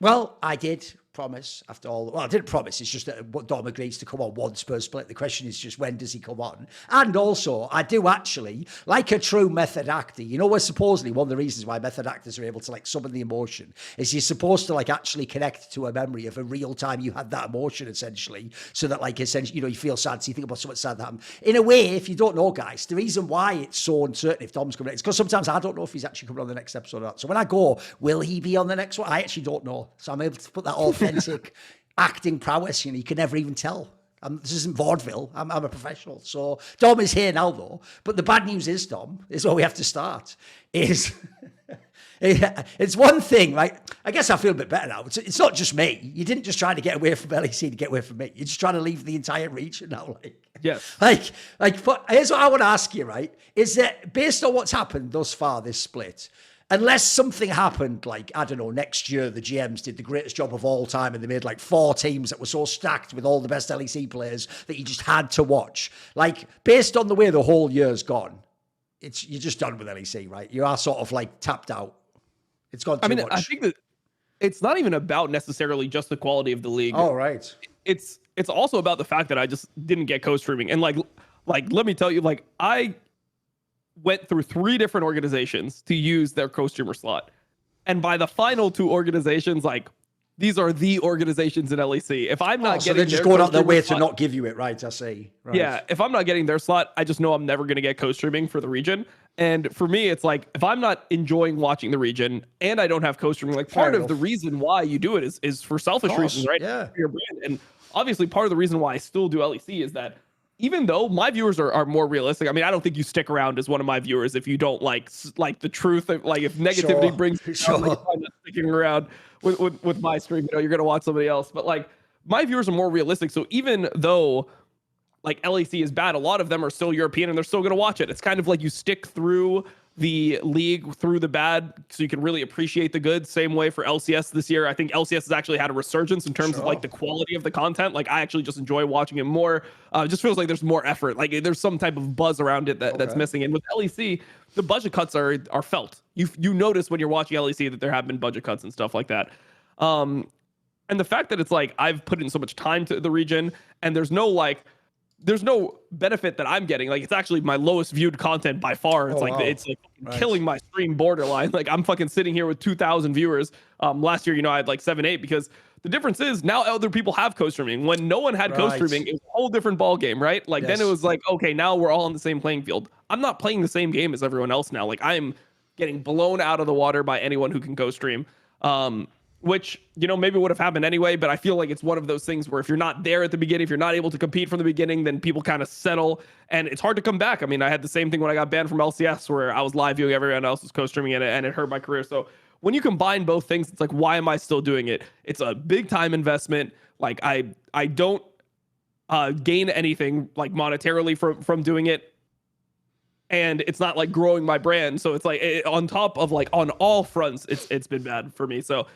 Well, I did promise after all. Well, I didn't promise. It's just that Dom agrees to come on once per split. The question is just when does he come on? And also, I do actually, like a true method actor, you know, where supposedly one of the reasons why method actors are able to like summon the emotion is you're supposed to like actually connect to a memory of a real time you had that emotion essentially, so that like essentially, you know, you feel sad, so you think about something sad that happened. In a way, if you don't know, guys, the reason why it's so uncertain if Dom's coming, it's because sometimes I don't know if he's actually coming on the next episode or not. So when I go, will he be on the next one? I actually don't know. So I'm able to put that authentic acting prowess, you know, you can never even tell. This isn't vaudeville. I'm a professional. So Dom is here now, though. But the bad news is, Dom, is where we have to start, is it's one thing, right? I guess I feel a bit better now. It's not just me. You didn't just try to get away from LEC to get away from me. You're just trying to leave the entire region now. Yes. Here's what I want to ask you, right? Is that based on what's happened thus far, this split, unless something happened, like, I don't know, next year the GMs did the greatest job of all time and they made like 4 teams that were so stacked with all the best LEC players that you just had to watch. Like, based on the way the whole year's gone, you're just done with LEC, right? You are sort of like tapped out. It's gone too much. I think that it's not even about necessarily just the quality of the league. Oh, right. It's also about the fact that I just didn't get co-streaming. And like let me tell you, like, I went through 3 different organizations to use their co-streamer slot. And by the final 2 organizations, like, these are the organizations in LEC. If I'm not getting, so they're just going out their way to not give you it, right? I see. Right. Yeah, if I'm not getting their slot, I just know I'm never going to get co-streaming for the region. And for me, it's like, if I'm not enjoying watching the region and I don't have co-streaming, like, part of the reason why you do it is for selfish reasons, right? Yeah. For your brand. And obviously part of the reason why I still do LEC is that even though my viewers are more realistic, I mean, I don't think you stick around as one of my viewers if you don't like the truth. Like, if negativity brings you down, like, I'm not sticking around with my stream, you know, you're going to watch somebody else. But like, my viewers are more realistic. So even though like LEC is bad, a lot of them are still European and they're still going to watch it. It's kind of like you stick through the league, through the bad, so you can really appreciate the good. Same way for LCS this year. I think LCS has actually had a resurgence in terms of like the quality of the content. Like, I actually just enjoy watching it more. It just feels like there's more effort. Like, there's some type of buzz around it that's missing. And with LEC, the budget cuts are felt. You notice when you're watching LEC that there have been budget cuts and stuff like that. And the fact that it's like, I've put in so much time to the region and there's no benefit that I'm getting. Like, it's actually my lowest viewed content by far. It's it's like killing my stream borderline. Like, I'm fucking sitting here with 2,000 viewers. Last year, you know, I had like 7, 8, because the difference is now other people have co-streaming. When no one had co-streaming, it was a whole different ball game, right? Like, then it was like, okay, now we're all on the same playing field. I'm not playing the same game as everyone else now. Like, I'm getting blown out of the water by anyone who can co-stream. Which, you know, maybe would have happened anyway, but I feel like it's one of those things where if you're not there at the beginning, if you're not able to compete from the beginning, then people kind of settle and it's hard to come back. I mean, I had the same thing when I got banned from LCS, where I was live viewing, everyone else was co-streaming, and it hurt my career. So when you combine both things, it's like, why am I still doing it? It's a big time investment. Like, I don't gain anything like monetarily from doing it. And it's not like growing my brand. So it's like, on top of like on all fronts, it's been bad for me. So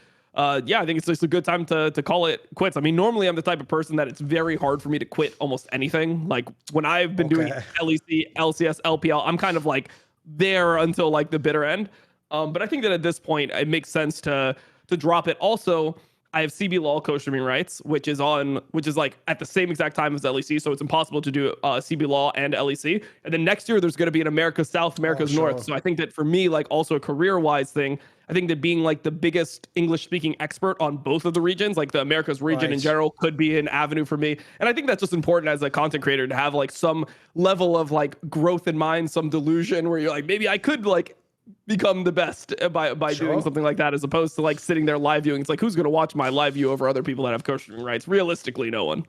yeah, I think it's just a good time to call it quits. I mean, normally I'm the type of person that it's very hard for me to quit almost anything. Like, when I've been doing LEC, LCS, LPL, I'm kind of like there until like the bitter end. But I think that at this point, it makes sense to drop it. Also, I have CB LOL co-streaming rights, which is like at the same exact time as LEC, so it's impossible to do CB LOL and LEC. And then next year, there's going to be an America's South, America's North. So I think that for me, like, also a career-wise thing, I think that being like the biggest English-speaking expert on both of the regions, like the Americas region in general, could be an avenue for me. And I think that's just important as a content creator to have like some level of like growth in mind, some delusion where you're like, maybe I could like become the best by doing something like that, as opposed to like sitting there live viewing. It's like, who's going to watch my live view over other people that have co-streaming rights? Realistically, no one.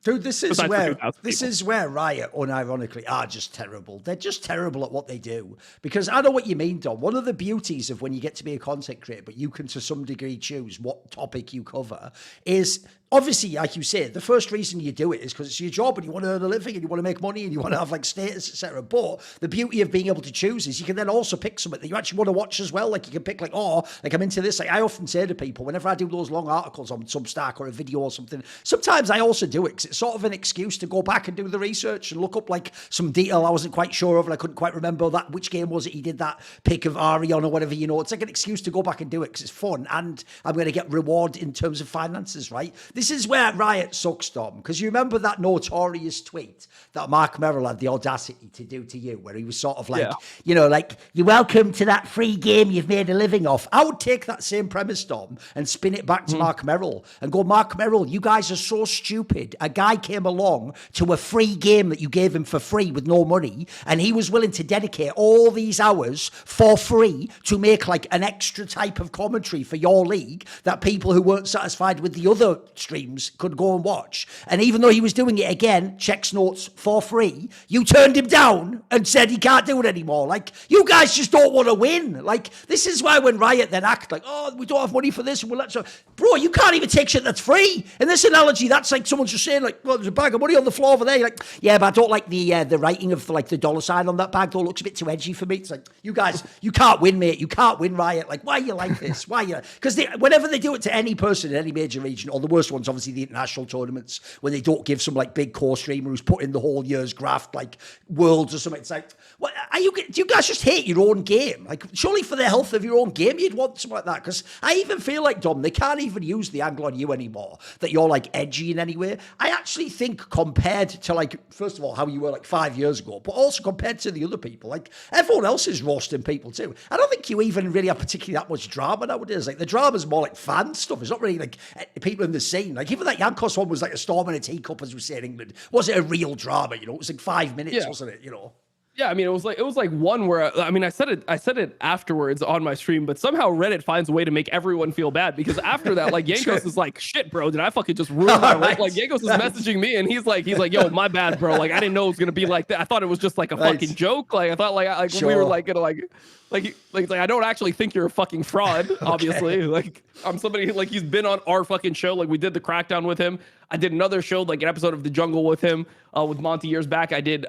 Dude, this is where Riot, unironically, are just terrible. They're just terrible at what they do. Because I know what you mean, Dom. One of the beauties of when you get to be a content creator, but you can to some degree choose what topic you cover, is obviously, like you said, the first reason you do it is because it's your job and you want to earn a living and you want to make money and you want to have like status, etc. But the beauty of being able to choose is you can then also pick something that you actually want to watch as well. Like, you can pick like, oh, like, I'm into this. Like, I often say to people, whenever I do those long articles on Substack or a video or something, sometimes I also do it because It's sort of an excuse to go back and do the research and look up like some detail I wasn't quite sure of and I couldn't quite remember that which game was it he did that pick of Ari on or whatever, you know. It's like an excuse to go back and do it because it's fun and I'm going to get reward in terms of finances, right? This is where Riot sucks, Dom, because you remember that notorious tweet that Mark Merrill had the audacity to do to you where he was sort of like, you know, like, you're welcome to that free game you've made a living off. I would take that same premise, Dom, and spin it back to Mark Merrill and go, Mark Merrill, you guys are so stupid. A guy came along to a free game that you gave him for free with no money, and he was willing to dedicate all these hours for free to make like an extra type of commentary for your league that people who weren't satisfied with the other streams could go and watch. And even though he was doing it again, checks notes, for free, you turned him down and said he can't do it anymore. Like, you guys just don't want to win. Like, this is why when Riot then act like, oh, we don't have money for this, and we'll let you... Bro, you can't even take shit that's free. In this analogy, that's like someone's just saying, like, well, there's a bag of money on the floor over there. You're like, yeah, but I don't like the writing of like the dollar sign on that bag, though. It looks a bit too edgy for me. It's like, you guys, you can't win, mate. You can't win, Riot. Like, why are you like this? Why are you... Because whenever they do it to any person in any major region, or the worst ones, obviously the international tournaments, when they don't give some like big core streamer who's put in the whole year's graft, like Worlds or something, it's like, what do you guys just hate your own game? Like, surely for the health of your own game, you'd want something like that. Because I even feel like, Dom, they can't even use the angle on you anymore, that you're like edgy in any way. I actually think compared to like, first of all, how you were like 5 years ago, but also compared to the other people, like everyone else is roasting people too. I don't think you even really have particularly that much drama nowadays. Like the drama's more like fan stuff. It's not really like people in the scene. Like even that Jankos one was like a storm in a teacup, as we say in England. Was it a real drama? You know, it was like 5 minutes, wasn't it? You know. Yeah, I mean, it was like one where I mean, I said it afterwards on my stream, but somehow Reddit finds a way to make everyone feel bad because after that, like Jankos is like, shit, bro, did I fucking just ruin my life? Like Jankos is messaging me and he's like, yo, my bad, bro. Like I didn't know it was gonna be like that. I thought it was just like a fucking joke. Like I thought like we were like gonna like I don't actually think you're a fucking fraud. Obviously, like I'm somebody like he's been on our fucking show. Like we did the Crackdown with him. I did another show, like an episode of The Jungle with him with Monty years back. I did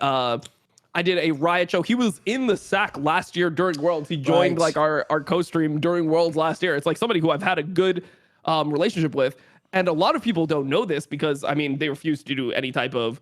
a Riot show. He was in the SAC last year during Worlds. He joined like our co-stream during Worlds last year. It's like somebody who I've had a good relationship with. And a lot of people don't know this because, I mean, they refuse to do any type of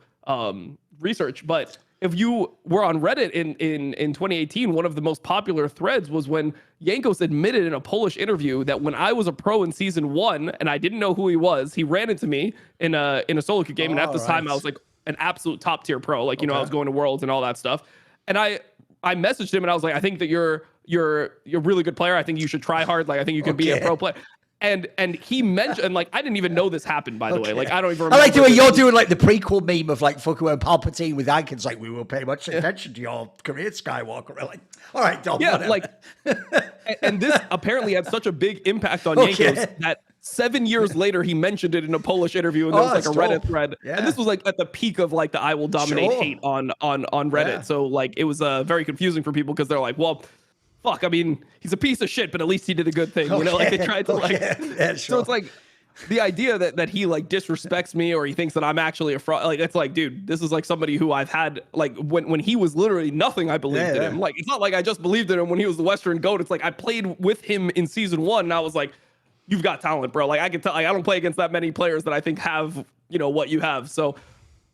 research. But if you were on Reddit in 2018, one of the most popular threads was when Jankos admitted in a Polish interview that when I was a pro in season 1 and I didn't know who he was, he ran into me in a solo queue game. And at this time, I was like, an absolute top tier pro. Like, you know, I was going to Worlds and all that stuff. And I messaged him and I was like, I think that you're a really good player. I think you should try hard. Like, I think you can be a pro player. And he mentioned, like, I didn't even know this happened, by the way. Like, I don't even remember. I like the way you're doing, like, the prequel meme of, like, fucking when Palpatine with Duncan's like, we will pay much attention to your career, Skywalker. We're like, all right, Dom, yeah, whatever. Like, and this apparently had such a big impact on Jankos that 7 years later, he mentioned it in a Polish interview, and there was like a Reddit thread. Yeah. And this was like at the peak of like the I will dominate hate on Reddit. Yeah. So like it was very confusing for people because they're like, well, fuck, I mean, he's a piece of shit, but at least he did a good thing. You know, like they tried to like. Yeah, so it's like the idea that he like disrespects me or he thinks that I'm actually a fraud. Like it's like, dude, this is like somebody who I've had like when he was literally nothing, I believed in him. Like it's not like I just believed in him when he was the Western GOAT. It's like I played with him in season 1, and I was like, you've got talent, bro. Like I can tell, like, I don't play against that many players that I think have, you know, what you have. So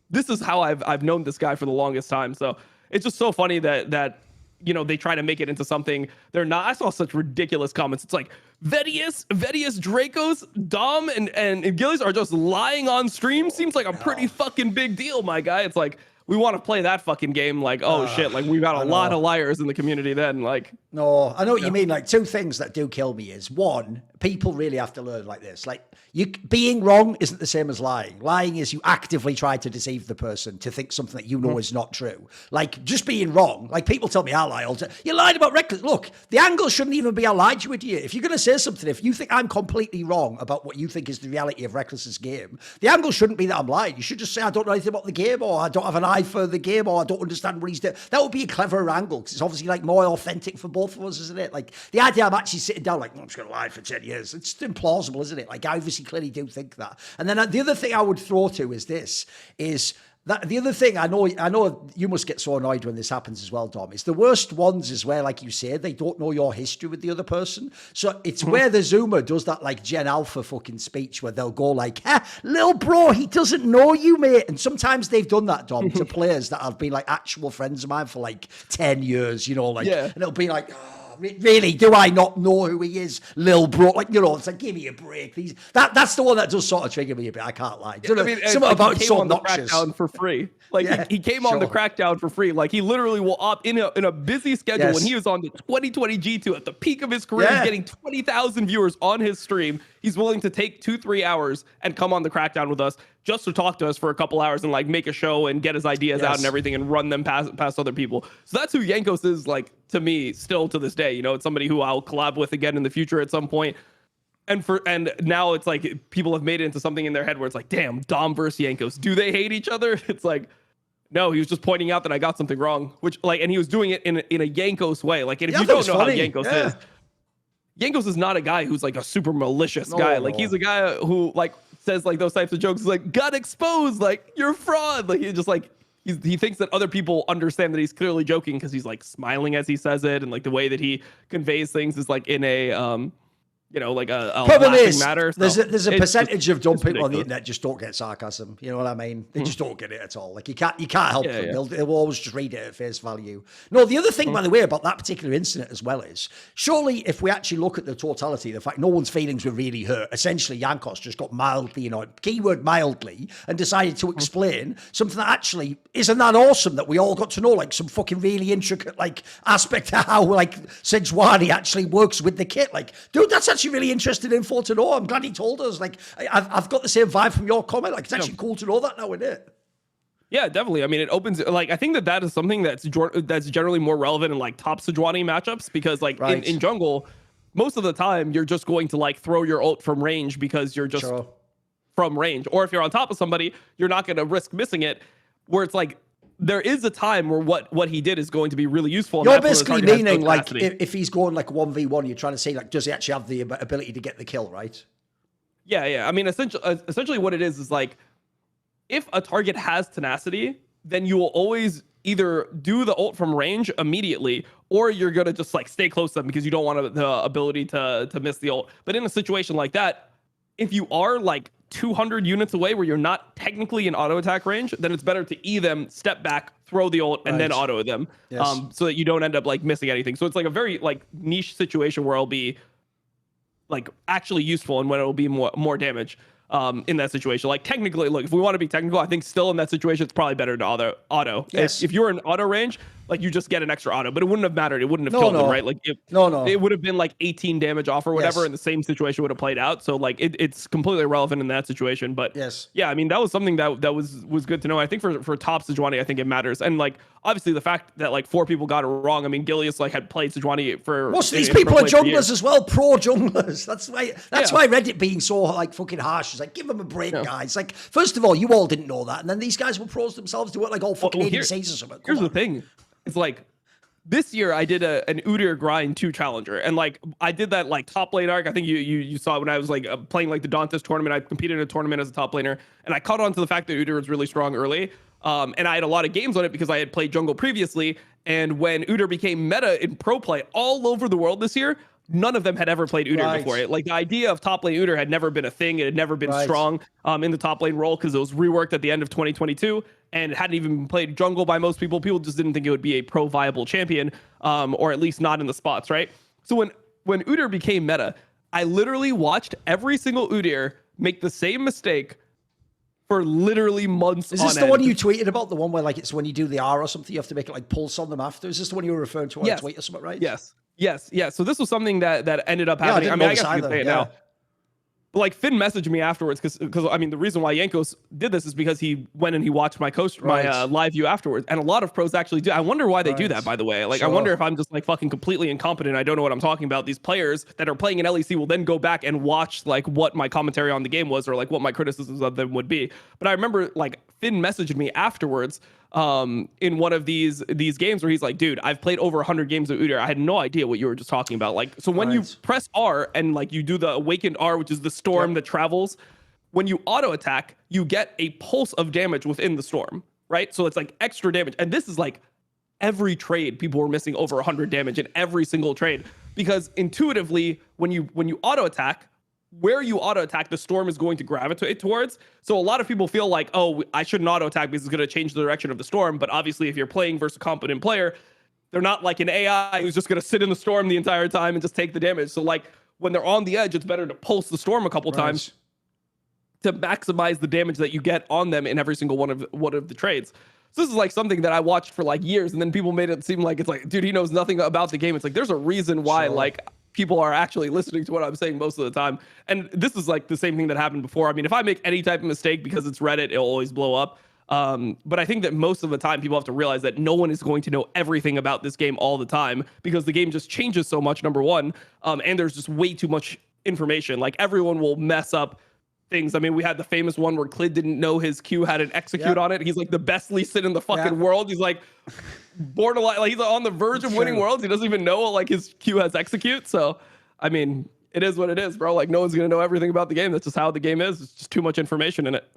this is how I've known this guy for the longest time. So it's just so funny that you know, they try to make it into something they're not. I saw such ridiculous comments. It's like Vedius, Dracos, Dom, and Gillies are just lying on stream. Seems like a pretty fucking big deal, my guy. It's like, we want to play that fucking game. Like, oh shit, like we've got a lot of liars in the community then. Like, no, I know what you mean. Like, two things that do kill me is, one, people really have to learn like this. Like, you being wrong isn't the same as lying. Lying is you actively try to deceive the person to think something that you know is not true. Like, just being wrong. Like, people tell me I lie all the time. You lied about Reckless. Look, the angle shouldn't even be I lied to you, idiot. If you're going to say something, if you think I'm completely wrong about what you think is the reality of Reckless's game, the angle shouldn't be that I'm lying. You should just say I don't know anything about the game, or I don't have an eye for the game, or I don't understand what he's doing. That would be a cleverer angle, because it's obviously like more authentic for both of us, isn't it? Like, the idea I'm actually sitting down like, I'm just going to lie for 10 years. It's implausible, isn't it? Like, I obviously clearly do think that. And then the other thing I would throw to is this, is The other thing, I know you must get so annoyed when this happens as well, Dom, is the worst ones is where, like you say, they don't know your history with the other person. So it's where the Zoomer does that like Gen Alpha fucking speech where they'll go like, little bro, he doesn't know you, mate. And sometimes they've done that, Dom, to players that have been like actual friends of mine for like 10 years, you know, like, and it'll be like, really, do I not know who he is, lil bro? Like, you know, it's like, give me a break. That's the one that does sort of trigger me a bit. I can't lie. I mean, something about so obnoxious. Crackdown for free. Like he came on the Crackdown for free. Like he literally will opt in a busy schedule when he was on the 2020 G2 at the peak of his career, getting 20,000 viewers on his stream. He's willing to take 2-3 hours and come on the Crackdown with us just to talk to us for a couple hours and like make a show and get his ideas out and everything and run them past other people. So that's who Jankos is, like, to me, still to this day. You know, it's somebody who I'll collab with again in the future at some point. And now it's like people have made it into something in their head where it's like, damn, Dom versus Jankos, do they hate each other? It's like, no, he was just pointing out that I got something wrong, which like, and he was doing it in a Jankos way. Like, and if you don't know how Jankos is, Jankos is not a guy who's like a super malicious guy. Like he's a guy who like says like those types of jokes, like got exposed, like you're a fraud. Like he just like he thinks that other people understand that he's clearly joking because he's like smiling as he says it, and like the way that he conveys things is like in a you know, like a laughing matter. So there's a percentage of dumb people on the internet just don't get sarcasm. You know what I mean? They just don't get it at all. Like you can't help them. They'll always just read it at face value. No, the other thing, by the way, about that particular incident as well is, surely if we actually look at the totality, the fact no one's feelings were really hurt. Essentially, Jankos just got mildly annoyed, keyword mildly, and decided to explain something that actually isn't that awesome that we all got to know, like some fucking really intricate like aspect of how like Sejuani actually works with the kit. Like, dude, that's actually really interesting info to know. I'm glad he told us. Like, I've got the same vibe from your comment. Like, it's actually cool to know that now, isn't it? Yeah, definitely. I mean, it opens, like, I think that is something that's generally more relevant in like top Sejuani matchups, because like in jungle, most of the time you're just going to like throw your ult from range because you're just from range. Or if you're on top of somebody, you're not going to risk missing it, where it's like, there is a time where what he did is going to be really useful. You're basically meaning like if he's going like 1v1, you're trying to say like, does he actually have the ability to get the kill, right? Yeah. I mean, essentially what it is like, if a target has tenacity, then you will always either do the ult from range immediately, or you're going to just like stay close to them because you don't want the ability to miss the ult. But in a situation like that, if you are like 200 units away where you're not technically in auto attack range, then it's better to E them, step back, throw the ult, and then auto them, so that you don't end up like missing anything. So it's like a very like niche situation where it'll be like actually useful and when it'll be more damage in that situation. Like technically, look, if we want to be technical, I think still in that situation it's probably better to auto. If you're in auto range, like you just get an extra auto, but it wouldn't have mattered. It wouldn't have killed them, right? Like it would have been like 18 damage off or whatever, and the same situation would have played out. So like it's completely irrelevant in that situation. But yeah, I mean that was something that was good to know. I think for top Sejuani, I think it matters. And like obviously the fact that like 4 people got it wrong. I mean, Gilius like had played Sejuani for most of these people are junglers as well, pro junglers. That's why Reddit being so like fucking harsh is like, give them a break, guys. Like, first of all, you all didn't know that, and then these guys were pros themselves to work like all fucking ADCs or something. Here's the thing. It's like this year I did an Udyr grind 2 challenger, and like I did that like top lane arc. I think you saw it when I was like playing like the Dantes tournament. I competed in a tournament as a top laner, and I caught on to the fact that Udyr was really strong early. And I had a lot of games on it because I had played jungle previously. And when Udyr became meta in pro play all over the world this year, none of them had ever played Udyr before. Like the idea of top lane Udyr had never been a thing. It had never been strong in the top lane role because it was reworked at the end of 2022 and it hadn't even been played jungle by most people. People just didn't think it would be a pro viable champion, or at least not in the spots, right? So when Udyr became meta, I literally watched every single Udyr make the same mistake for literally months. Is this the one you tweeted about? The one where like it's when you do the R or something, you have to make it like pulse on them after? Is this the one you were referring to on a tweet or something, right? Yes. So this was something that ended up happening. I mean, I guess you can say it now. But like Finn messaged me afterwards because I mean the reason why Jankos did this is because he went and he watched my live view afterwards, and a lot of pros actually do. I wonder why they do that, by the way. Like I wonder if I'm just like fucking completely incompetent. I don't know what I'm talking about. These players that are playing in LEC will then go back and watch like what my commentary on the game was or like what my criticisms of them would be. But I remember like Finn messaged me afterwards in one of these games where he's like, dude, I've played over 100 games of Udyr. I had no idea what you were just talking about. Like, so when you press R and like you do the awakened R, which is the storm that travels, when you auto attack, you get a pulse of damage within the storm. right? So it's like extra damage. And this is like every trade, people were missing over 100 damage in every single trade, because intuitively, when you auto attack, where you auto attack, the storm is going to gravitate towards. So a lot of people feel like, oh, I shouldn't auto attack because it's going to change the direction of the storm. But obviously, if you're playing versus a competent player, they're not like an AI who's just going to sit in the storm the entire time and just take the damage. So like when they're on the edge, it's better to pulse the storm a couple times to maximize the damage that you get on them in every single one of the trades. So this is like something that I watched for like years, and then people made it seem like it's like, dude, he knows nothing about the game. It's like there's a reason why like people are actually listening to what I'm saying most of the time. And this is like the same thing that happened before. I mean, if I make any type of mistake because it's Reddit, it'll always blow up. But I think that most of the time people have to realize that no one is going to know everything about this game all the time, because the game just changes so much, number one. And there's just way too much information. Like everyone will mess up things. I mean, we had the famous one where Clid didn't know his Q had an execute on it. He's like the best Lee Sin in the fucking world. He's like borderline, like he's on the verge of winning worlds. He doesn't even know like his Q has execute. So, I mean, it is what it is, bro. Like no one's going to know everything about the game. That's just how the game is. It's just too much information in it.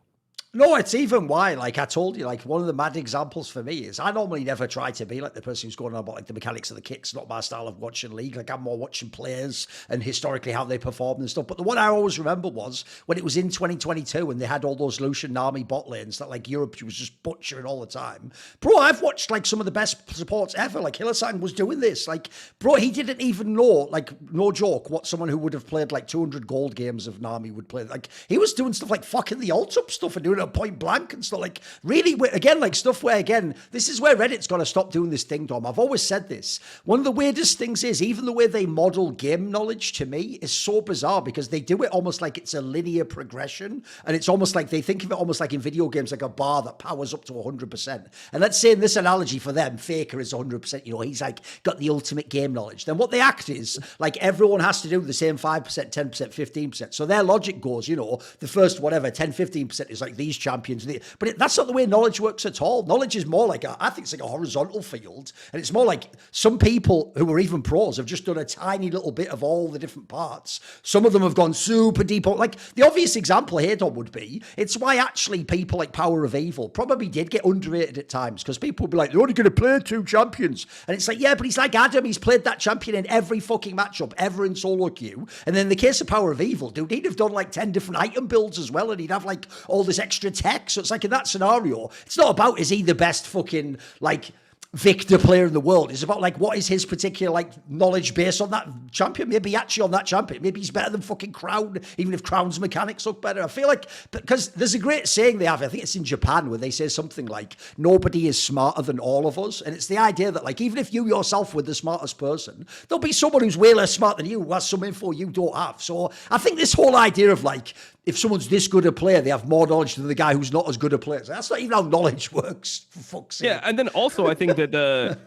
No, it's even why, like I told you, like one of the mad examples for me is I normally never try to be like the person who's going on about like the mechanics of the kicks, not my style of watching League. Like I'm more watching players and historically how they perform and stuff. But the one I always remember was when it was in 2022 and they had all those Lucian Nami bot lanes that like Europe was just butchering all the time. Bro, I've watched like some of the best supports ever. Like Hillesang was doing this. Like, bro, he didn't even know, like no joke, what someone who would have played like 200 gold games of Nami would play. Like he was doing stuff like fucking the ult up stuff and doing it at point blank and stuff. Like really, again, like stuff where, again, this is where Reddit's got to stop doing this thing, Dom. I've always said this. One of the weirdest things is even the way they model game knowledge to me is so bizarre, because they do it almost like it's a linear progression, and it's almost like they think of it almost like in video games, like a bar that powers up to 100%. And let's say in this analogy for them, Faker is 100%, you know, he's like got the ultimate game knowledge. Then what they act is like everyone has to do the same 5%, 10%, 15%. So their logic goes, you know, the first whatever, 10, 15% is like these champions. But that's not the way knowledge works at all. Knowledge is more like I think it's like a horizontal field. And it's more like some people who are even pros have just done a tiny little bit of all the different parts. Some of them have gone super deep. Like the obvious example here, Dom, would be, it's why actually people like Power of Evil probably did get underrated at times, because people would be like, they're only going to play 2 champions. And it's like, yeah, but he's like Adam. He's played that champion in every fucking matchup ever in solo queue. And then in the case of Power of Evil, dude, he'd have done like 10 different item builds as well. And he'd have like all this extra tech. So it's like in that scenario, it's not about is he the best fucking like Victor player in the world. It's about like what is his particular like knowledge based on that champion. Maybe actually on that champion, maybe he's better than fucking Crown, even if Crown's mechanics look better. I feel like, because there's a great saying they have, I think it's in Japan, where they say something like nobody is smarter than all of us. And it's the idea that like even if you yourself were the smartest person, there'll be someone who's way less smart than you who has some info you don't have. So I think this whole idea of like if someone's this good a player, they have more knowledge than the guy who's not as good a player. That's not even how knowledge works, for fuck's sake. Yeah, and then also I think that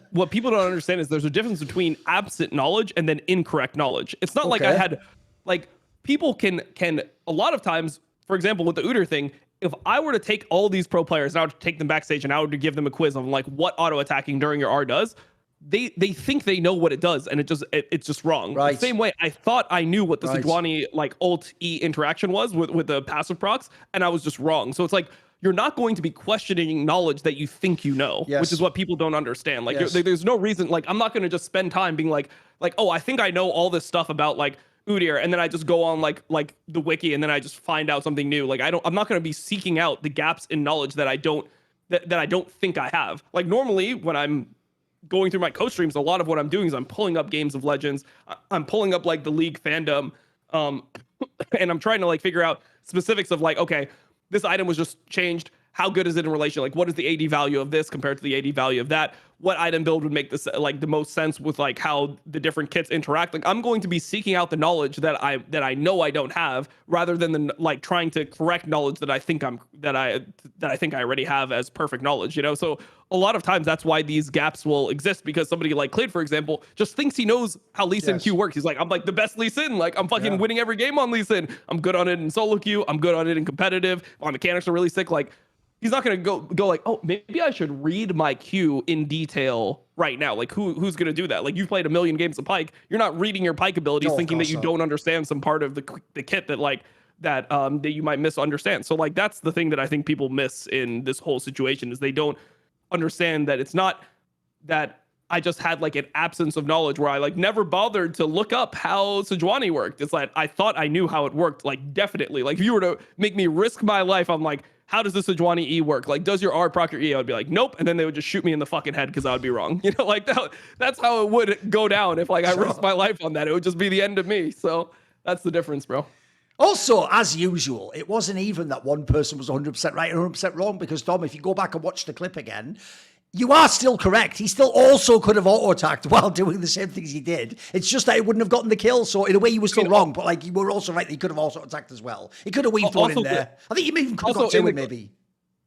what people don't understand is there's a difference between absent knowledge and then incorrect knowledge. It's not like I had, like, people can a lot of times, for example, with the Udyr thing, if I were to take all these pro players and I would take them backstage and I would give them a quiz on like what auto attacking during your R does, they think they know what it does, and it's just wrong. Right. The same way I thought I knew what the Sejuani like ult E interaction was with the passive procs, and I was just wrong. So it's like you're not going to be questioning knowledge that you think you know, which is what people don't understand. Like there's no reason. Like I'm not going to just spend time being like oh, I think I know all this stuff about like Udyr, and then I just go on like the wiki and then I just find out something new. Like I'm not going to be seeking out the gaps in knowledge that I don't think I have. Like normally when I'm going through my coach streams, a lot of what I'm doing is I'm pulling up games of Legends. I'm pulling up like the League fandom, and I'm trying to like figure out specifics of like, okay, this item was just changed. How good is it in relation? Like, what is the AD value of this compared to the AD value of that? What item build would make this like the most sense with like how the different kits interact? Like, I'm going to be seeking out the knowledge that I know I don't have, rather than like trying to correct knowledge that I think I think I already have as perfect knowledge. You know, so a lot of times that's why these gaps will exist, because somebody like Clid, for example, just thinks he knows how Lee Sin Q works. He's like, I'm like the best Lee Sin. Like I'm fucking winning every game on Lee Sin. I'm good on it in solo queue. I'm good on it in competitive. My mechanics are really sick. Like, he's not going to go like, oh, maybe I should read my queue in detail right now. Like, who's going to do that? Like, you've played a million games of Pyke. You're not reading your Pyke abilities thinking that you don't understand some part of the kit that, like, that that you might misunderstand. So like that's the thing that I think people miss in this whole situation is they don't understand that it's not that I just had like an absence of knowledge where I like never bothered to look up how Sejuani worked. It's like I thought I knew how it worked, like definitely. Like if you were to make me risk my life, I'm like, how does the Sejuani E work? Like, does your R proc your E? I would be like, nope. And then they would just shoot me in the fucking head because I would be wrong. You know, like that's how it would go down if like I risked my life on that. It would just be the end of me. So that's the difference, bro. Also, as usual, it wasn't even that one person was 100% right and 100% wrong because, Dom, if you go back and watch the clip again, you are still correct. He still also could have auto-attacked while doing the same things he did. It's just that it wouldn't have gotten the kill. So in a way, you were still wrong. But like you were also right that he could have also attacked as well. He could have weaved one in there. I think he even could have got two in maybe.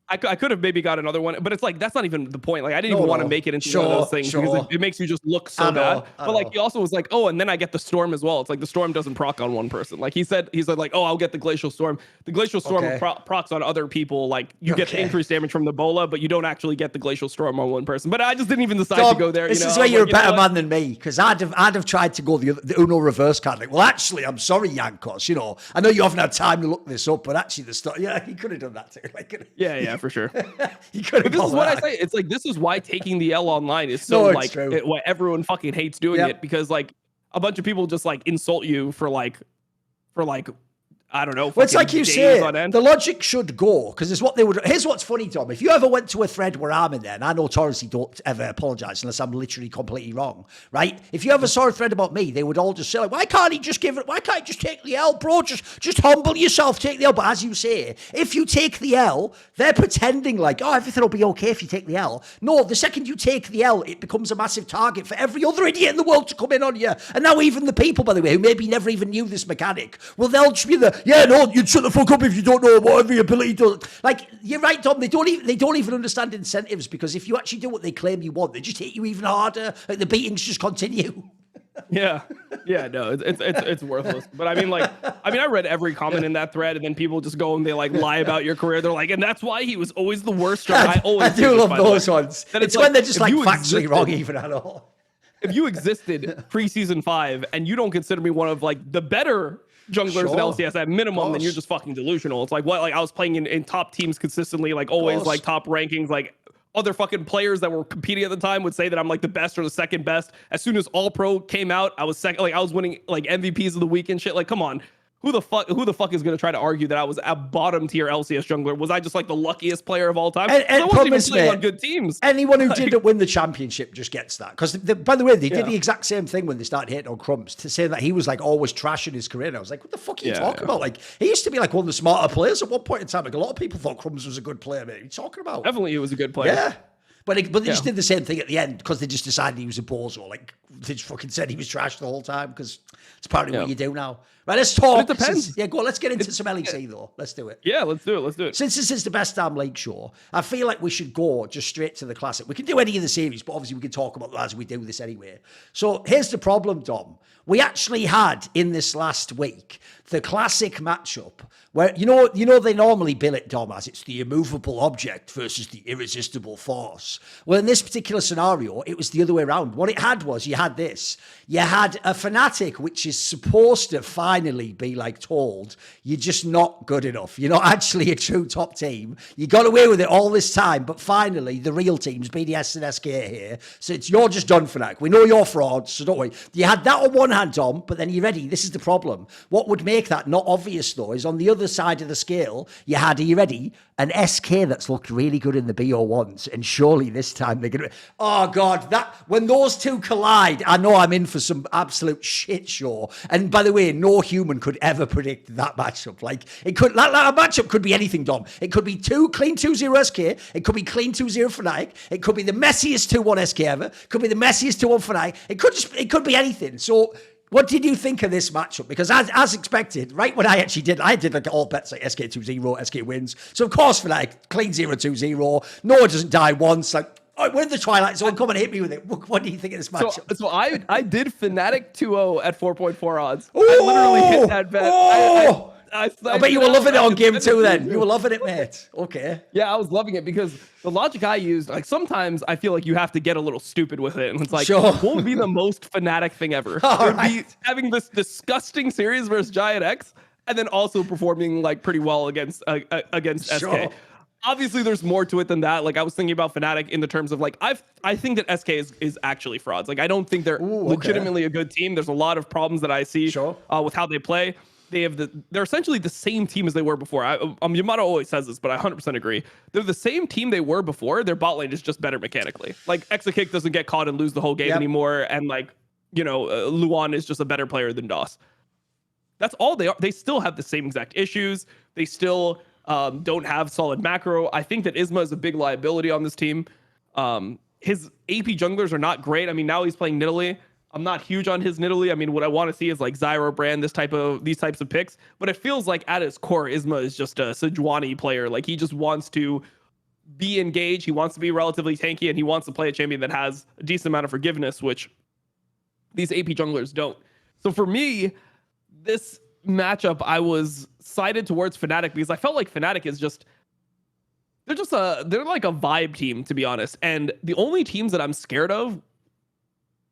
I could have maybe got another one, but it's like, that's not even the point. Like, I didn't even want to make it into one of those things because it makes you just look so bad. But like, he also was like, oh, and then I get the storm as well. It's like the storm doesn't proc on one person. Like he said like, oh, I'll get the glacial storm. The glacial storm procs on other people. Like you get the increased damage from the bola, but you don't actually get the glacial storm on one person. But I just didn't even decide to go there. This is where you're a better man than me because I'd have tried to go the Uno reverse card. Like, well, actually, I'm sorry, Jankos. You know, I know you haven't had time to look this up, but actually, the stuff. Yeah, he could have done that too. Like, yeah, for sure. But this is what I say. It's like this is why taking the L online is so why everyone fucking hates doing it because like a bunch of people just like insult you for like I don't know. Well, it's like you say, the logic should go because it's what they would. Here's what's funny, Tom. If you ever went to a thread where I'm in there, and I know Torrensy don't ever apologize unless I'm literally completely wrong, right? If you ever saw a thread about me, they would all just say, like, why can't he just give it? Why can't he just take the L, bro? Just humble yourself, take the L. But as you say, if you take the L, they're pretending like, oh, everything will be okay if you take the L. No, the second you take the L, it becomes a massive target for every other idiot in the world to come in on you. And now even the people, by the way, who maybe never even knew this mechanic, well, they'll just be you'd shut the fuck up if you don't know what every ability does. Like, you're right, Tom, they don't even understand incentives because if you actually do what they claim you want, they just hit you even harder. Like, the beatings just continue. No, it's worthless. But I read every comment in that thread, and then people just go and they like lie about your career. They're like, and that's why he was always the worst. I do love those ones. It's when they're just like factually wrong even at all. If you existed pre-season 5 and you don't consider me one of like the better junglers in LCS at minimum, then you're just fucking delusional. It's like what, like I was playing in top teams consistently, like always like top rankings, like other fucking players that were competing at the time would say that I'm like the best or the second best. As soon as All Pro came out, I was second, like I was winning like MVPs of the week and shit. Like, come on. Who the fuck is gonna try to argue that I was a bottom tier LCS jungler? Was I just like the luckiest player of all time? And I wasn't even playing on good teams. Anyone who didn't win the championship just gets that. Because by the way, they did the exact same thing when they started hitting on Crumbs to say that he was like always trashing his career. And I was like, what the fuck are you talking about? Like, he used to be like one of the smarter players at one point in time. Like, a lot of people thought Crumbs was a good player. What are you talking about? Definitely, he was a good player. Yeah. But they just did the same thing at the end because they just decided he was a bozo. Like, they just fucking said he was trash the whole time because it's apparently what you do now. Right, let's talk. It depends. Go on, let's get into some LEC, though. Let's do it. Yeah, let's do it. Since this is the best damn league show, I feel like we should go just straight to the classic. We can do any of the series, but obviously we can talk about that as we do this anyway. So here's the problem, Dom. We actually had, in this last week, the classic matchup where, you know they normally bill it, Dom, as it's the immovable object versus the irresistible force. Well, in this particular scenario, it was the other way around. What it had was, you had this. You had a Fnatic, which is supposed to finally be, like, told, you're just not good enough. You're not actually a true top team. You got away with it all this time, but finally, the real teams, BDS and SK here, so you're just done, Fnatic. We know you're frauds, so don't worry. You had that on one hand, Dom, but then you ready? This is the problem. What would make that not obvious, though, is on the other side of the scale, you had, are you ready? An SK that's looked really good in the BO1s, and surely this time they're going to... Oh, God, when those two collide, I know I'm in for some absolute shit show. And by the way, no human could ever predict that matchup. Like, that matchup could be anything, Dom. It could be clean 2-0 SK. It could be clean 2-0 Fnatic. It could be the messiest 2-1 SK ever. It could be the messiest 2-1 Fnatic. It could be anything. So... what did you think of this matchup? Because as expected, right when I did like all bets like SK 2-0, SK wins. So of course for that, clean 0-2-0. Noah doesn't die once. Like, oh, we're in the Twilight Zone. Come and hit me with it. What do you think of this matchup? So I did Fnatic 2-0 at 4.4 odds. Ooh, I literally hit that bet. I bet you were loving it on game 2 then. You were loving it, mate. Okay. Yeah, I was loving it because the logic I used, like sometimes I feel like you have to get a little stupid with it. And it's like, what would be the most Fnatic thing ever? It would be having this disgusting series versus GiantX and then also performing like pretty well against SK. Obviously, there's more to it than that. Like I was thinking about Fnatic in the terms of like I think that SK is actually frauds. Like I don't think they're legitimately a good team. There's a lot of problems that I see with how they play. They're essentially the same team as they were before. Yamato always says this, but I 100% agree. They're the same team they were before. Their bot lane is just better mechanically. Like Exakick doesn't get caught and lose the whole game anymore, and like Luan is just a better player than DOS. That's all they are. They still have the same exact issues. They still don't have solid macro. I think that Isma is a big liability on this team. His AP junglers are not great. I mean, now he's playing Nidalee. I'm not huge on his Nidalee. I mean, what I want to see is like Zyro Brand, these types of picks. But it feels like at his core, Isma is just a Sejuani player. Like he just wants to be engaged. He wants to be relatively tanky, and he wants to play a champion that has a decent amount of forgiveness, which these AP junglers don't. So for me, this matchup, I was sided towards Fnatic because I felt like Fnatic is they're like a vibe team, to be honest. And the only teams that I'm scared of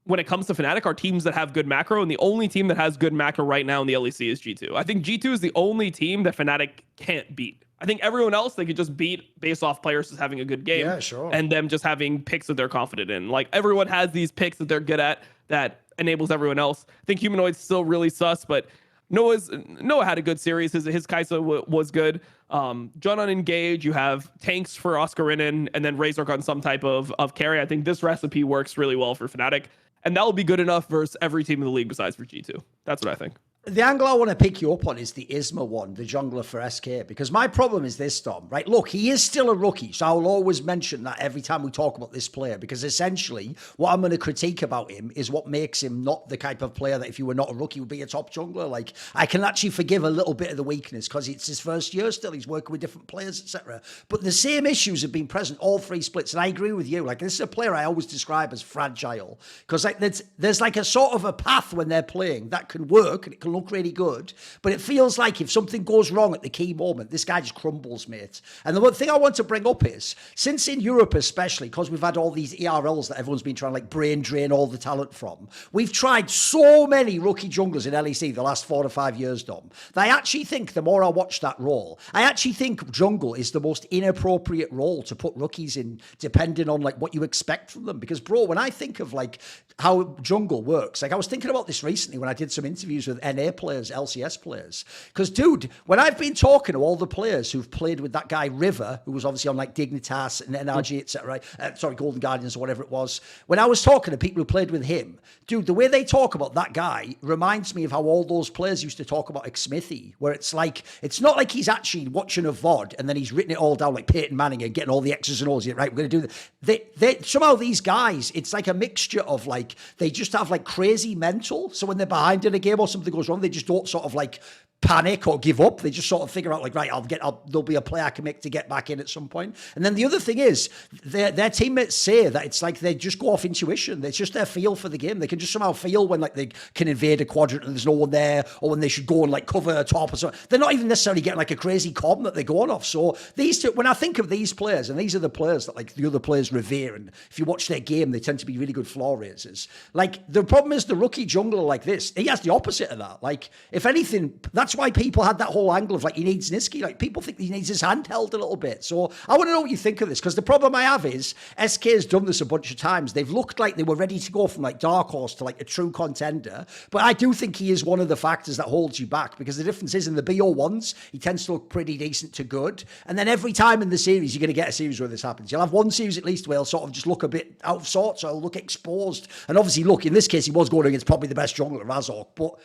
when it comes to Fnatic are teams that have good macro, and the only team that has good macro right now in the LEC is G2. I think G2 is the only team that Fnatic can't beat. I think everyone else they could just beat based off players just having a good game, and them just having picks that they're confident in. Like everyone has these picks that they're good at that enables everyone else. I think Humanoid's still really sus, but Noah had a good series. His Kai'Sa was good. Jun on Engage, you have tanks for Oscarinin, and then Razork on some type of carry. I think this recipe works really well for Fnatic, and that will be good enough versus every team in the league besides for G2. That's what I think. The angle I want to pick you up on is the Isma one, the jungler for SK, because my problem is this, Dom, right? Look, he is still a rookie, so I'll always mention that every time we talk about this player, because essentially what I'm going to critique about him is what makes him not the type of player that if you were not a rookie would be a top jungler. Like, I can actually forgive a little bit of the weakness because it's his first year still, he's working with different players, etc. But the same issues have been present all three splits, and I agree with you. Like, this is a player I always describe as fragile, because like there's like a sort of a path when they're playing that can work and it can look really good, but it feels like if something goes wrong at the key moment, this guy just crumbles, mate. And the one thing I want to bring up is, since in Europe especially, because we've had all these ERLs that everyone's been trying to like brain drain all the talent from, we've tried so many rookie junglers in LEC the last 4 to 5 years, Dom, that I actually think the more I watch that role, I actually think jungle is the most inappropriate role to put rookies in, depending on like what you expect from them. Because bro, when I think of like how jungle works, like I was thinking about this recently when I did some interviews with NA players, LCS players, because dude, when I've been talking to all the players who've played with that guy Rivera, who was obviously on like Dignitas and NRG, etc., Golden Guardians or whatever it was, when I was talking to people who played with him, dude, the way they talk about that guy reminds me of how all those players used to talk about Xmithy, where it's like, it's not like he's actually watching a VOD and then he's written it all down like Peyton Manning and getting all the X's and O's, right, we're going to do that. They somehow these guys, it's like a mixture of like, they just have like crazy mental, so when they're behind in a game or something goes wrong, they just don't sort of like panic or give up. They just sort of figure out like, right, there'll be a play I can make to get back in at some point. And then the other thing is their teammates say that it's like they just go off intuition. It's just their feel for the game. They can just somehow feel when like they can invade a quadrant and there's no one there, or when they should go and like cover a top or something. They're not even necessarily getting like a crazy comm that they're going off. So these two, when I think of these players, and these are the players that like the other players revere, and if you watch their game, they tend to be really good floor raisers. Like the problem is the rookie jungler like this, he has the opposite of that. Like if anything, that's why people had that whole angle of like he needs Niski. Like people think he needs his hand held a little bit. So I want to know what you think of this, because the problem I have is SK has done this a bunch of times. They've looked like they were ready to go from like dark horse to like a true contender, but I do think he is one of the factors that holds you back, because the difference is in the BO1s he tends to look pretty decent to good, and then every time in the series you're going to get a series where this happens. You'll have one series at least where he'll sort of just look a bit out of sorts, or he'll look exposed, and obviously look, in this case he was going against probably the best jungler, Razork, but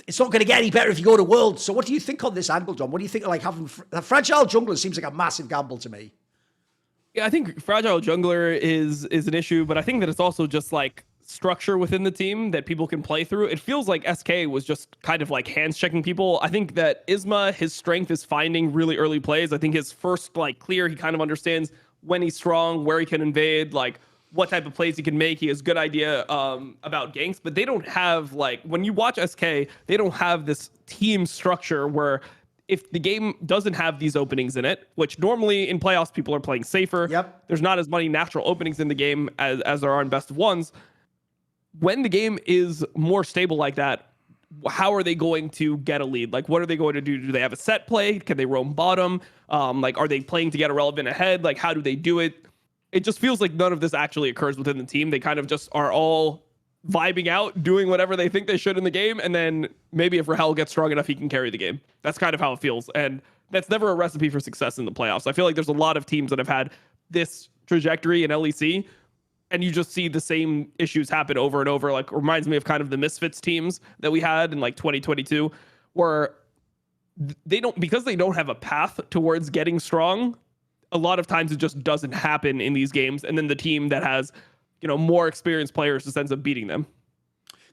it's not going to get any better if you go to Worlds. So what do you think on this angle, John? What do you think of like having a fragile jungler? Seems like a massive gamble to me. Yeah, I think fragile jungler is an issue, but I think that it's also just like structure within the team that people can play through. It feels like SK was just kind of like hands checking people. I think that Isma, his strength is finding really early plays. I think his first like clear, he kind of understands when he's strong, where he can invade, like what type of plays he can make. He has good idea about ganks, but they don't have like, when you watch SK, they don't have this team structure where if the game doesn't have these openings in it, which normally in playoffs people are playing safer, there's not as many natural openings in the game as there are in best of ones. When the game is more stable like that, how are they going to get a lead? Like, what are they going to do? Do they have a set play? Can they roam bottom? Like, are they playing to get a relevant ahead? Like, how do they do it? It just feels like none of this actually occurs within the team. They kind of just are all vibing out, doing whatever they think they should in the game. And then maybe if Rahel gets strong enough, he can carry the game. That's kind of how it feels. And that's never a recipe for success in the playoffs. I feel like there's a lot of teams that have had this trajectory in LEC, and you just see the same issues happen over and over. Like, reminds me of kind of the Misfits teams that we had in like 2022, where they don't, because they don't have a path towards getting strong, a lot of times it just doesn't happen in these games. And then the team that has, you know, more experienced players just ends up beating them.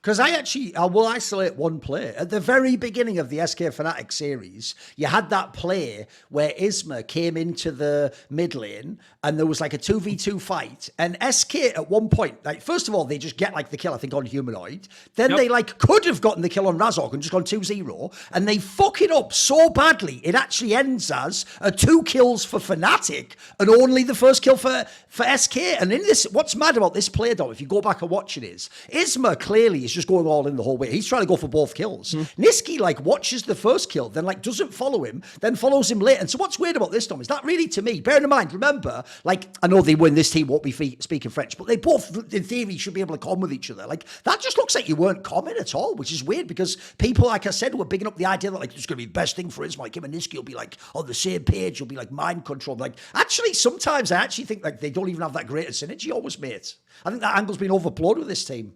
Because I will isolate one play. At the very beginning of the SK Fnatic series, you had that play where Isma came into the mid lane and there was like a 2v2 fight. And SK at one point, like, first of all, they just get like the kill, I think, on Humanoid. Then they like could have gotten the kill on Razork and just gone 2-0. And they fuck it up so badly, it actually ends as a 2 kills for Fnatic and only the first kill for SK. And in this, what's mad about this play, Dom, if you go back and watch it, is Isma clearly is just going all in the whole way. He's trying to go for both kills. Niski like watches the first kill, then like doesn't follow him, then follows him late. And so what's weird about this, Dom, is that really, to me, bearing in mind, remember, like, I know they win, this team won't be speaking French, but they both, in theory, should be able to comm with each other. Like, that just looks like you weren't common at all, which is weird because people, like I said, were bigging up the idea that like it's going to be the best thing for Isma. Like, him and Niski will be like on the same page, you'll be like mind control. Like, actually, sometimes I actually think like they don't even have that great a synergy always, mate. I think that angle's been overblown with this team.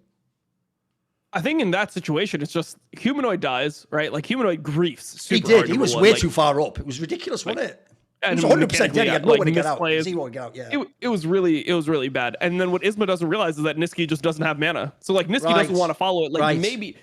I think in that situation, it's just Humanoid dies, right? Like, Humanoid griefs. He did. He was way too far up. It was ridiculous, wasn't it? He was 100% dead. He had nowhere to get out. Zero to get out, yeah. It was really bad. And then what Isma doesn't realize is that Niski just doesn't have mana. So, like, Niski doesn't want to follow it. Like, maybe,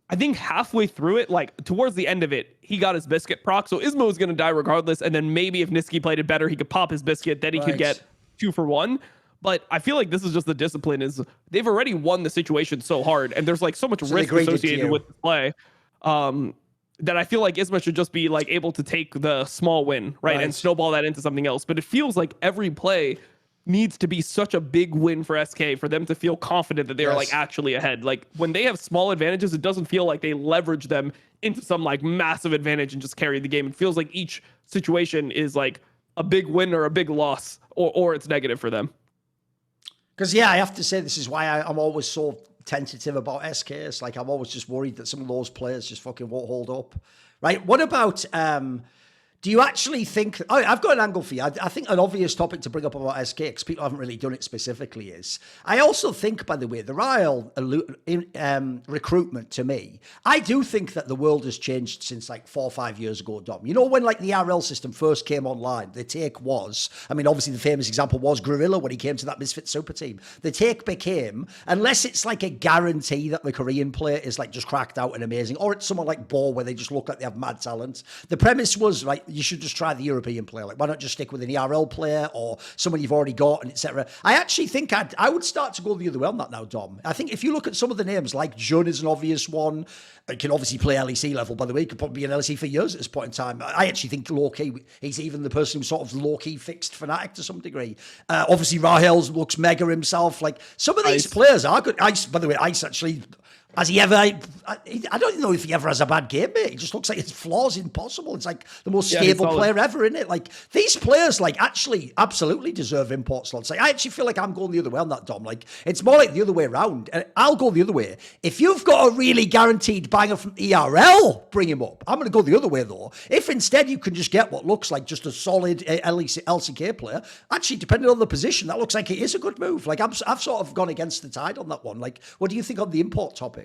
I think halfway through it, like, towards the end of it, he got his biscuit proc. So Isma was going to die regardless. And then maybe if Niski played it better, he could pop his biscuit. Then he could get 2 for 1. But I feel like this is just the discipline, is they've already won the situation so hard, and there's like so much risk associated with the play, that I feel like Isma should just be like able to take the small win, right, and snowball that into something else. But it feels like every play needs to be such a big win for SK for them to feel confident that they are like actually ahead. Like, when they have small advantages, it doesn't feel like they leverage them into some like massive advantage and just carry the game. It feels like each situation is like a big win or a big loss, or it's negative for them. Because, yeah, I have to say this is why I'm always so tentative about SK. It's like I'm always just worried that some of those players just fucking won't hold up. Right? What about... do you actually think... I've got an angle for you. I think an obvious topic to bring up about SK, because people haven't really done it specifically, is... I also think, by the way, the Ryle recruitment, to me, I do think that the world has changed since like 4 or 5 years ago, Dom. You know, when like the RL system first came online, the take was... I mean, obviously the famous example was Gorilla when he came to that Misfit Super Team. The take became, unless it's like a guarantee that the Korean player is like just cracked out and amazing, or it's someone like Bo where they just look like they have mad talent. The premise was, right, you should just try the European player. Like, why not just stick with an ERL player or someone you've already got, and etc. I actually think I would start to go the other way on that now, Dom. I think if you look at some of the names, like Jun is an obvious one. He can obviously play LEC level, by the way. He could probably be in LEC for years at this point in time. I actually think low-key, he's even the person who sort of low-key fixed Fnatic to some degree. Obviously, Rahel looks mega himself. Like, some of these players are good. Ice, by the way, Ice actually... Has he ever... I don't know if he ever has a bad game, mate. He just looks like his flaws impossible. It's like the most stable player ever, isn't it? Like, these players, like, actually absolutely deserve import slots. Like, I actually feel like I'm going the other way on that, Dom. Like, it's more like the other way around. And I'll go the other way. If you've got a really guaranteed banger from ERL, bring him up. I'm going to go the other way, though. If instead you can just get what looks like just a solid LCK player, actually, depending on the position, that looks like it is a good move. Like, I've sort of gone against the tide on that one. Like, what do you think on the import topic?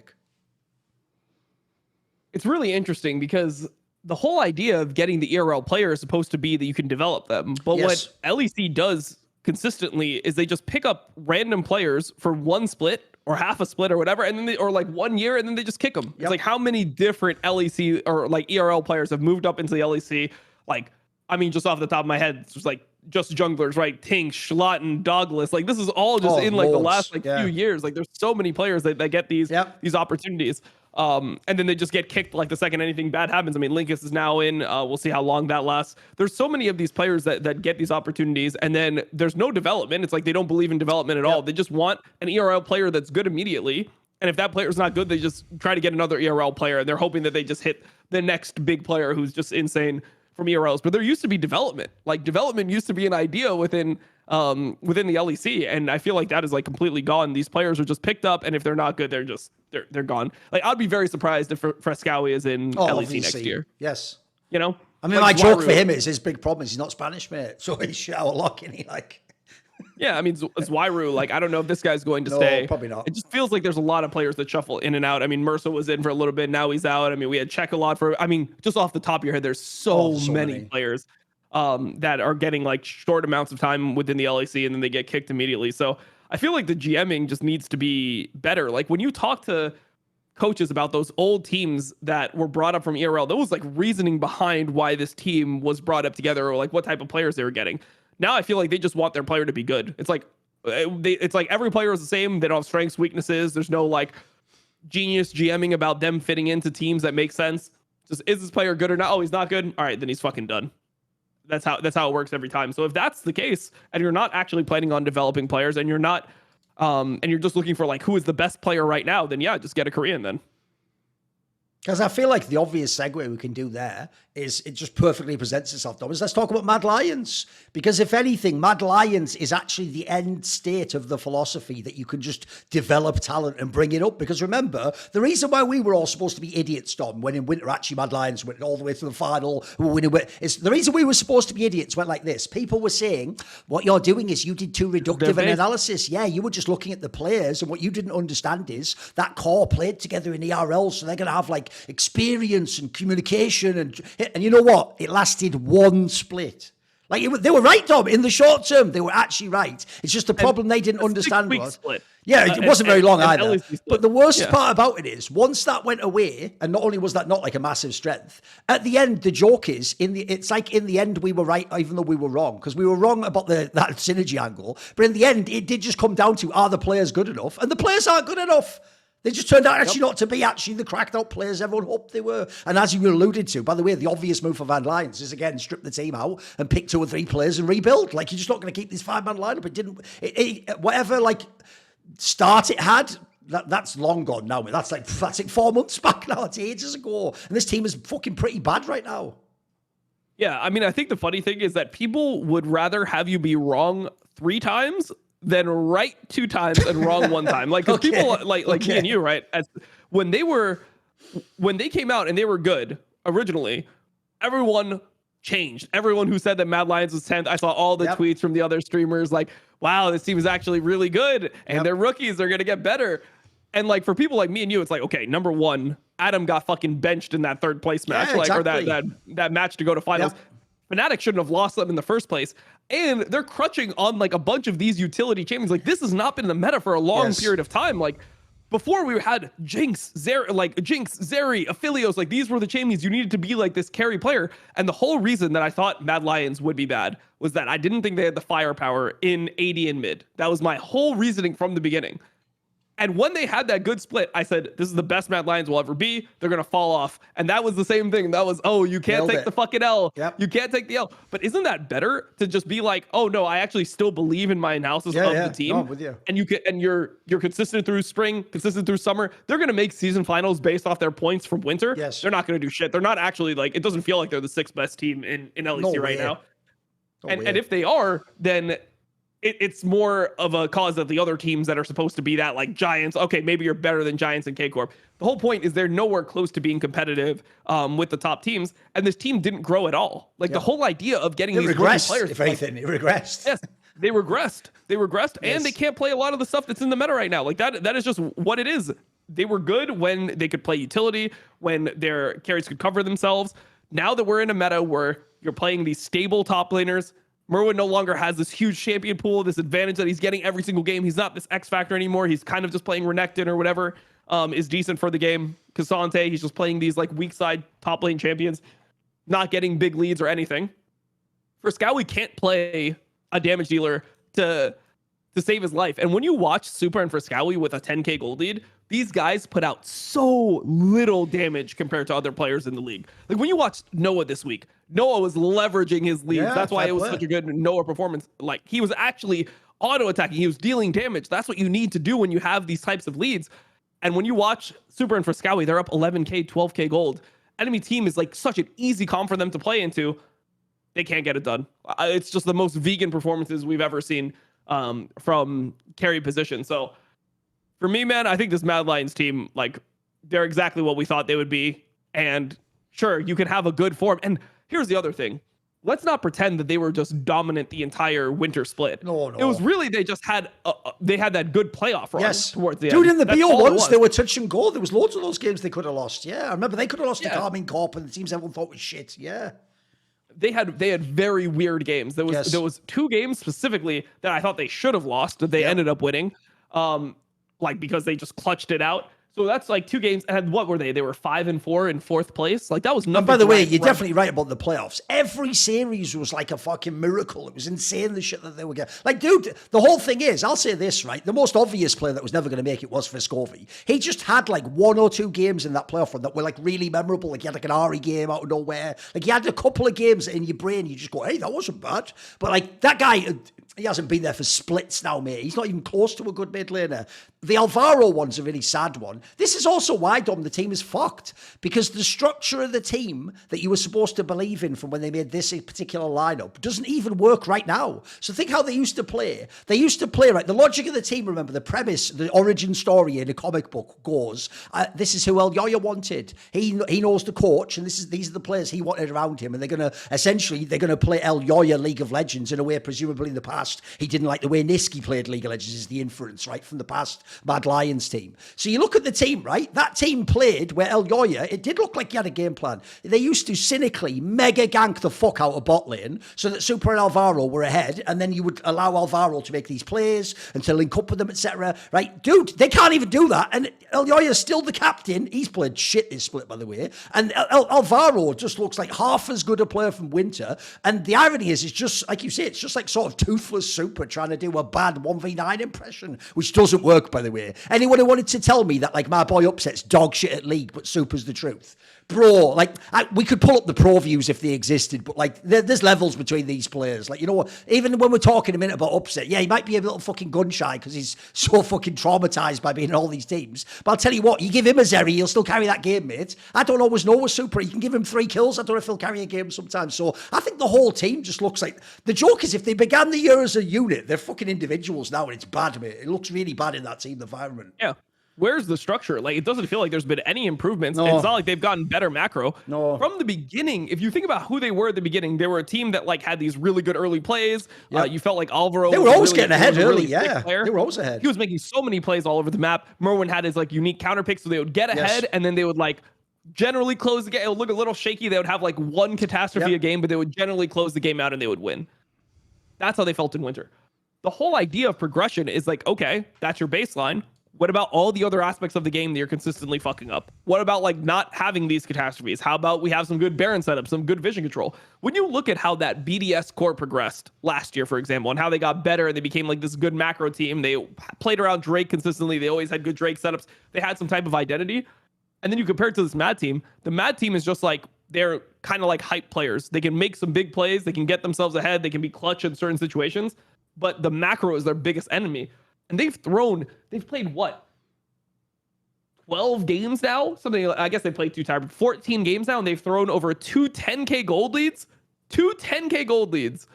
It's really interesting because the whole idea of getting the ERL player is supposed to be that you can develop them. But what LEC does consistently is they just pick up random players for one split or half a split or whatever, and then or like 1 year, and then they just kick them. It's like, how many different LEC or like ERL players have moved up into the LEC? Like, I mean, just off the top of my head, it's just like just junglers, right? Tink, Schlatten, Douglas. Like, this is all just in like the last like few years. Like, there's so many players that get these opportunities. And then they just get kicked like the second anything bad happens. I mean, Linkus is now in. We'll see how long that lasts. There's so many of these players that get these opportunities, and then there's no development. It's like they don't believe in development at all. They just want an ERL player that's good immediately, And if that player's not good, they just try to get another ERL player, and they're hoping that they just hit the next big player who's just insane from ERLs. But there used to be development. Like, development used to be an idea within the LEC, and I feel like that is like completely gone. These players are just picked up, and if they're not good, they're gone. Like, I'd be very surprised if Frescowy is in LEC obviously. next year. Yes. You know? I mean, like, my joke for him is his big problem is he's not Spanish, mate. So he's shit out of luck, and he like... Yeah, I mean, Zweiru, like, I don't know if this guy's going to stay. Probably not. It just feels like there's a lot of players that shuffle in and out. I mean, Mercer was in for a little bit. Now he's out. I mean, we had Czech a lot for, I mean, just off the top of your head, there's so many players that are getting like short amounts of time within the LEC and then they get kicked immediately. So I feel like the GMing just needs to be better. Like, when you talk to coaches about those old teams that were brought up from ERL, there was like reasoning behind why this team was brought up together, or like what type of players they were getting. Now I feel like they just want their player to be good. It's like every player is the same. They don't have strengths, weaknesses. There's no like genius GMing about them fitting into teams that make sense. Just, is this player good or not? Oh, he's not good. All right, then he's fucking done. That's how it works every time. So if that's the case, and you're not actually planning on developing players, and you're not, and you're just looking for like who is the best player right now, then yeah, just get a Korean then. Because I feel like the obvious segue we can do there is it just perfectly presents itself, Thomas. Let's talk about Mad Lions. Because if anything, Mad Lions is actually the end state of the philosophy that you can just develop talent and bring it up. Because remember, the reason why we were all supposed to be idiots, Dom, when in winter actually Mad Lions went all the way to the final, is the reason we were supposed to be idiots went like this. People were saying, what you're doing is you did too reductive an analysis. Yeah, you were just looking at the players, and what you didn't understand is that core played together in ERL, so they're going to have like experience and communication, and you know what? It lasted one split. Like, they were right, Dom. In the short term, they were actually right. It's just the problem they didn't understand was... split. Yeah, it wasn't very long either. But the worst Yeah. part about it is, once that went away, and not only was that not like a massive strength, at the end, the joke is, it's like in the end we were right, even though we were wrong, because we were wrong about that synergy angle. But in the end, it did just come down to, are the players good enough? And the players aren't good enough. They just turned out actually not to be actually the cracked out players everyone hoped they were. And as you alluded to, by the way, the obvious move for Van Lions is, again, strip the team out and pick 2 or 3 players and rebuild. Like, you're just not going to keep this 5-man lineup. Whatever, like, start it had, that's long gone now. That's like 4 months back now. It's ages ago. And this team is fucking pretty bad right now. Yeah, I mean, I think the funny thing is that people would rather have you be wrong 3 times than right 2 times and wrong 1 time. Like, because people like me and you, right? When they came out and they were good originally, everyone changed. Everyone who said that Mad Lions was 10th, I saw all the tweets from the other streamers like, wow, this team is actually really good, and they're rookies, they're gonna get better. And like, for people like me and you, it's like, okay, number 1, Adam got fucking benched in that 3rd place match, or that match to go to finals. Fnatic shouldn't have lost them in the first place. And they're crutching on like a bunch of these utility champions. Like, this has not been the meta for a long period of time. Like, before we had Jinx, Zeri, Aphelios, like these were the champions you needed to be like this carry player. And the whole reason that I thought Mad Lions would be bad was that I didn't think they had the firepower in AD and mid. That was my whole reasoning from the beginning. And when they had that good split, I said, this is the best Mad Lions will ever be. They're going to fall off. And that was the same thing. That was, oh, you can't take the fucking L. You can't take the L. But isn't that better to just be like, oh, no, I actually still believe in my analysis of the team. No, I'm with you. And you're consistent through spring, consistent through summer. They're going to make season finals based off their points from winter. Yes. They're not going to do shit. They're not actually like, it doesn't feel like they're the 6th best team in LEC right now. And if they are, then it's more of a cause of the other teams that are supposed to be that, like Giants. Okay, maybe you're better than Giants and K-Corp. The whole point is they're nowhere close to being competitive with the top teams, and this team didn't grow at all. Like, the whole idea of getting these rookie players, if anything, it regressed. Yes, they regressed, and they can't play a lot of the stuff that's in the meta right now. Like, that is just what it is. They were good when they could play utility, when their carries could cover themselves. Now that we're in a meta where you're playing these stable top laners, Merwin no longer has this huge champion pool, this advantage that he's getting every single game. He's not this X factor anymore. He's kind of just playing Renekton or whatever is decent for the game. Cassante, he's just playing these like weak side top lane champions, not getting big leads or anything. For Scowy can't play a damage dealer to save his life. And when you watch Super and Frescowy with a 10k gold lead, these guys put out so little damage compared to other players in the league. Like, when you watch Noah this week, Noah was leveraging his leads. That's why it was such a good Noah performance. Like, he was actually auto attacking. He was dealing damage. That's what you need to do when you have these types of leads. And when you watch Super and Friscawi, they're up 11K, 12K gold. Enemy team is like such an easy comp for them to play into. They can't get it done. It's just the most vegan performances we've ever seen from carry position. So for me, man, I think this Mad Lions team, like, they're exactly what we thought they would be. And sure, you can have a good form. And here's the other thing. Let's not pretend that they were just dominant the entire winter split. No. It was really, they just had they had that good playoff run towards the end. Dude, in the BO once, they were touch and go. There was loads of those games they could have lost. Yeah, I remember they could have lost to Carmine Corp and the teams everyone thought was shit. Yeah. They had very weird games. There was 2 games specifically that I thought they should have lost that they ended up winning. Like because they just clutched it out. So that's like 2 games. And what were they? They were 5-4 in 4th place. Like that was nothing. And by the way, you're definitely right about the playoffs. Every series was like a fucking miracle. It was insane the shit that they were getting. Like, dude, the whole thing is, I'll say this, right? The most obvious player that was never going to make it was Friscovi. He just had like 1 or 2 games in that playoff run that were like really memorable. Like he had like an Ari game out of nowhere. Like he had a couple of games in your brain. You just go, hey, that wasn't bad. But like that guy, he hasn't been there for splits now, mate. He's not even close to a good mid laner. The Alvaro one's a really sad one. This is also why, Dom, the team is fucked. Because the structure of the team that you were supposed to believe in from when they made this particular lineup doesn't even work right now. So think how they used to play. They used to play, right? The logic of the team, remember, the premise, the origin story in a comic book goes, this is who El Yoya wanted. He knows the coach, and these are the players he wanted around him. And they're going to play El Yoya League of Legends in a way, presumably in the past, he didn't like the way Niski played League of Legends is the inference, right, from the past Mad Lions team. So you look at the team, right? That team played where El Yoya, it did look like he had a game plan. They used to cynically mega gank the fuck out of bot lane so that Super and Alvaro were ahead, and then you would allow Alvaro to make these plays and to link up with them, etc. Right? Dude, they can't even do that. And El Yoya's still the captain. He's played shit this split, by the way. And Alvaro just looks like half as good a player from Winter. And the irony is, it's just, like you say, it's just like sort of toothless Super trying to do a bad 1v9 impression, which doesn't work, by the way. Anyone who wanted to tell me that, like, my boy Upset's dog shit at League, but Super's the truth. Bro, like, we could pull up the pro views if they existed, but, like, there's levels between these players. Like, you know what? Even when we're talking a minute about Upset, yeah, he might be a little fucking gun shy because he's so fucking traumatized by being in all these teams. But I'll tell you what, you give him a Zeri, he'll still carry that game, mate. I don't always know with Super. You can give him 3 kills. I don't know if he'll carry a game sometimes. So I think the whole team just looks like... The joke is if they began the year as a unit, they're fucking individuals now, and it's bad, mate. It looks really bad in that team environment. Yeah. Where's the structure? Like, it doesn't feel like there's been any improvements. No. It's not like they've gotten better macro. No. From the beginning, if you think about who they were at the beginning, they were a team that, like, had these really good early plays. Yep. You felt like Alvaro... They were always getting ahead early, yeah. They were always ahead. He was making so many plays all over the map. Merwin had his, like, unique counter picks, so they would get ahead, and then they would, like, generally close the game. It would look a little shaky. They would have, like, one catastrophe a game, but they would generally close the game out and they would win. That's how they felt in Winter. The whole idea of progression is like, okay, that's your baseline. What about all the other aspects of the game that you're consistently fucking up? What about, like, not having these catastrophes? How about we have some good Baron setups, some good vision control? When you look at how that BDS core progressed last year, for example, and how they got better and they became like this good macro team, they played around Drake consistently. They always had good Drake setups. They had some type of identity. And then you compare it to this Mad team. The Mad team is just like, they're kind of like hype players. They can make some big plays. They can get themselves ahead. They can be clutch in certain situations. But the macro is their biggest enemy. And they've played what? 12 games now? Something, I guess they played 2 times, 14 games now, and they've thrown over 2 10K gold leads. 2 10K gold leads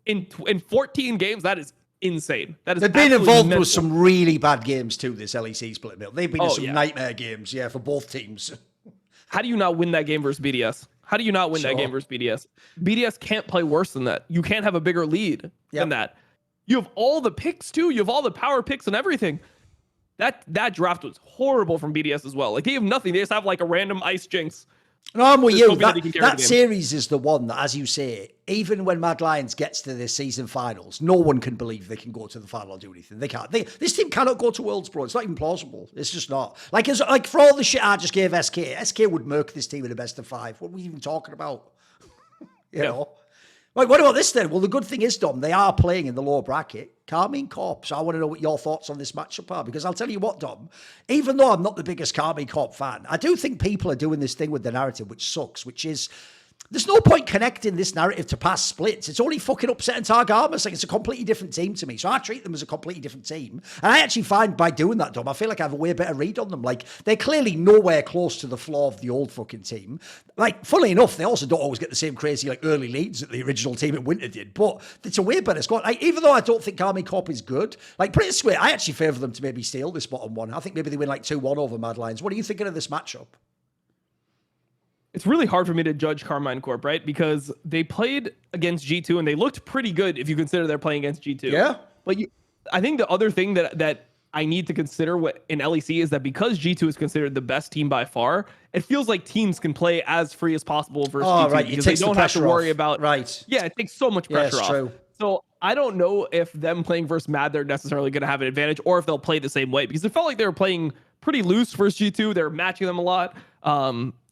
in 14 games. That is insane. That is They've been involved with some really bad games too, this LEC split mill. They've been in some nightmare games, for both teams. How do you not win that game versus BDS? How do you not win that game versus BDS? BDS can't play worse than that. You can't have a bigger lead than that. You have all the picks too. You have all the power picks and everything. That draft was horrible from BDS as well. Like, they have nothing. They just have like a random Ice Jinx. No, I'm with you. That series is the one that, as you say, even when Mad Lions gets to the season finals, no one can believe they can go to the final or do anything. They can't. This team cannot go to Worlds, bro. It's not even plausible. It's just not. Like for all the shit I just gave SK would murk this team in a best of 5. What are we even talking about? you know? Right, what about this then? Well, the good thing is, Dom, they are playing in the lower bracket. Carmine Corp. So I want to know what your thoughts on this matchup are, because I'll tell you what, Dom, even though I'm not the biggest Carmine Corp fan, I do think people are doing this thing with the narrative, which sucks, which is there's no point connecting this narrative to past splits. It's only fucking upsetting Targamas. Like, it's a completely different team to me. So I treat them as a completely different team. And I actually find by doing that, Dom, I feel like I have a way better read on them. Like, they're clearly nowhere close to the flaw of the old fucking team. Like, funnily enough, they also don't always get the same crazy, like, early leads that the original team in Winter did. But it's a way better squad. Like, even though I don't think Karmine Corp is good, like, put it this way, I actually favour them to maybe steal this bottom one. I think maybe they win like 2-1 over Mad Lions. What are you thinking of this matchup? It's really hard for me to judge Karmine Corp, right? Because they played against G2 and they looked pretty good if you consider they're playing against G2. Yeah. But I think the other thing that I need to consider in LEC is that because G2 is considered the best team by far, it feels like teams can play as free as possible versus G2 right. because they don't have to worry about. Right. Yeah, it takes so much pressure off. True. So I don't know if them playing versus Mad, they're necessarily going to have an advantage or if they'll play the same way because it felt like they were playing pretty loose versus G2. They're matching them a lot.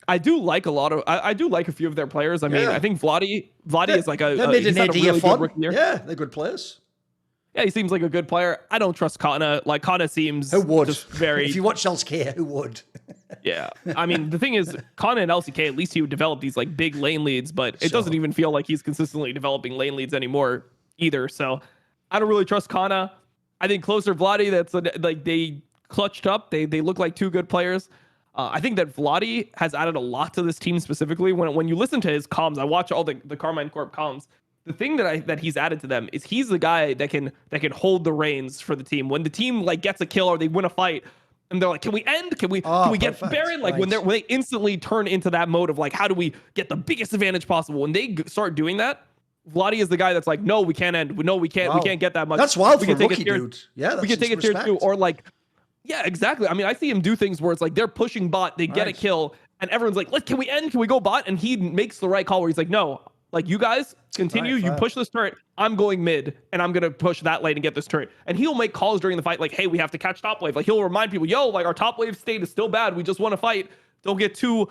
I do like I do like a few of their players. I mean, I think Vladi is like they're mid and AD really fun. Good rookie year. Yeah, they're good players. Yeah, he seems like a good player. I don't trust Kana. Like, Kana seems who would? Just very... If you watch LCK, who would? Yeah. I mean, the thing is, Kana and LCK, at least he would develop these, like, big lane leads, but it doesn't even feel like he's consistently developing lane leads anymore either. So I don't really trust Kana. I think closer Vladi, that's like they clutched up. They look like two good players. I think that Vladi has added a lot to this team specifically. When you listen to his comms, I watch all the Karmine Corp comms. The thing that he's added to them is he's the guy that can hold the reins for the team. When the team like gets a kill or they win a fight, and they're like, "Can we end? Can we get Baron?" Like when they instantly turn into that mode of like, "How do we get the biggest advantage possible?" When they start doing that, Vladi is the guy that's like, "No, we can't end. No, we can't. Wow. We can't get that much. That's wild we for a rookie, dude. Yeah, we can take it tier 2 or like." Yeah, exactly. I mean, I see him do things where it's like they're pushing bot, they get a kill, and everyone's like, "Can we end? Can we go bot?" And he makes the right call where he's like, "No, like you guys continue. You push this turret. I'm going mid, and I'm gonna push that lane and get this turret." And he'll make calls during the fight like, "Hey, we have to catch top wave." Like he'll remind people, "Yo, like our top wave state is still bad. We just want to fight. Don't get too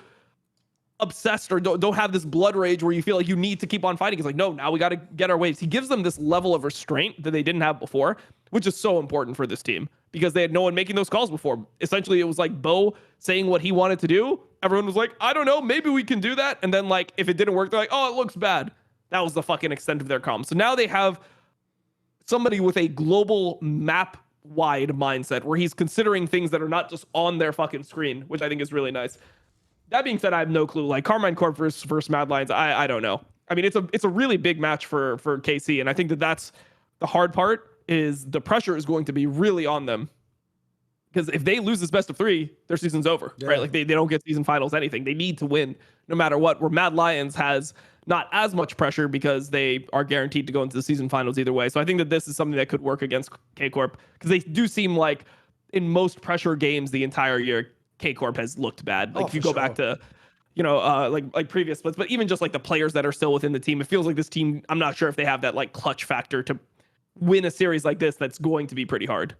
obsessed or don't have this blood rage where you feel like you need to keep on fighting." He's like, "No, now we got to get our waves." He gives them this level of restraint that they didn't have before, which is so important for this team because they had no one making those calls before. Essentially, it was like Bo saying what he wanted to do. Everyone was like, "I don't know, maybe we can do that." And then like, if it didn't work, they're like, "Oh, it looks bad." That was the fucking extent of their comms. So now they have somebody with a global map-wide mindset where he's considering things that are not just on their fucking screen, which I think is really nice. That being said, I have no clue. Like Karmine Corp versus Mad Lions, I don't know. I mean, it's a really big match for KC, and I think that's the hard part is the pressure is going to be really on them. Because if they lose this best of 3, their season's over, right? Like they don't get season finals, anything. They need to win no matter what, where Mad Lions has not as much pressure because they are guaranteed to go into the season finals either way. So I think that this is something that could work against K-Corp because they do seem like in most pressure games the entire year, K-Corp has looked bad. Like if you go back to, like previous splits, but even just like the players that are still within the team, it feels like this team, I'm not sure if they have that like clutch factor to win a series like this that's going to be pretty hard.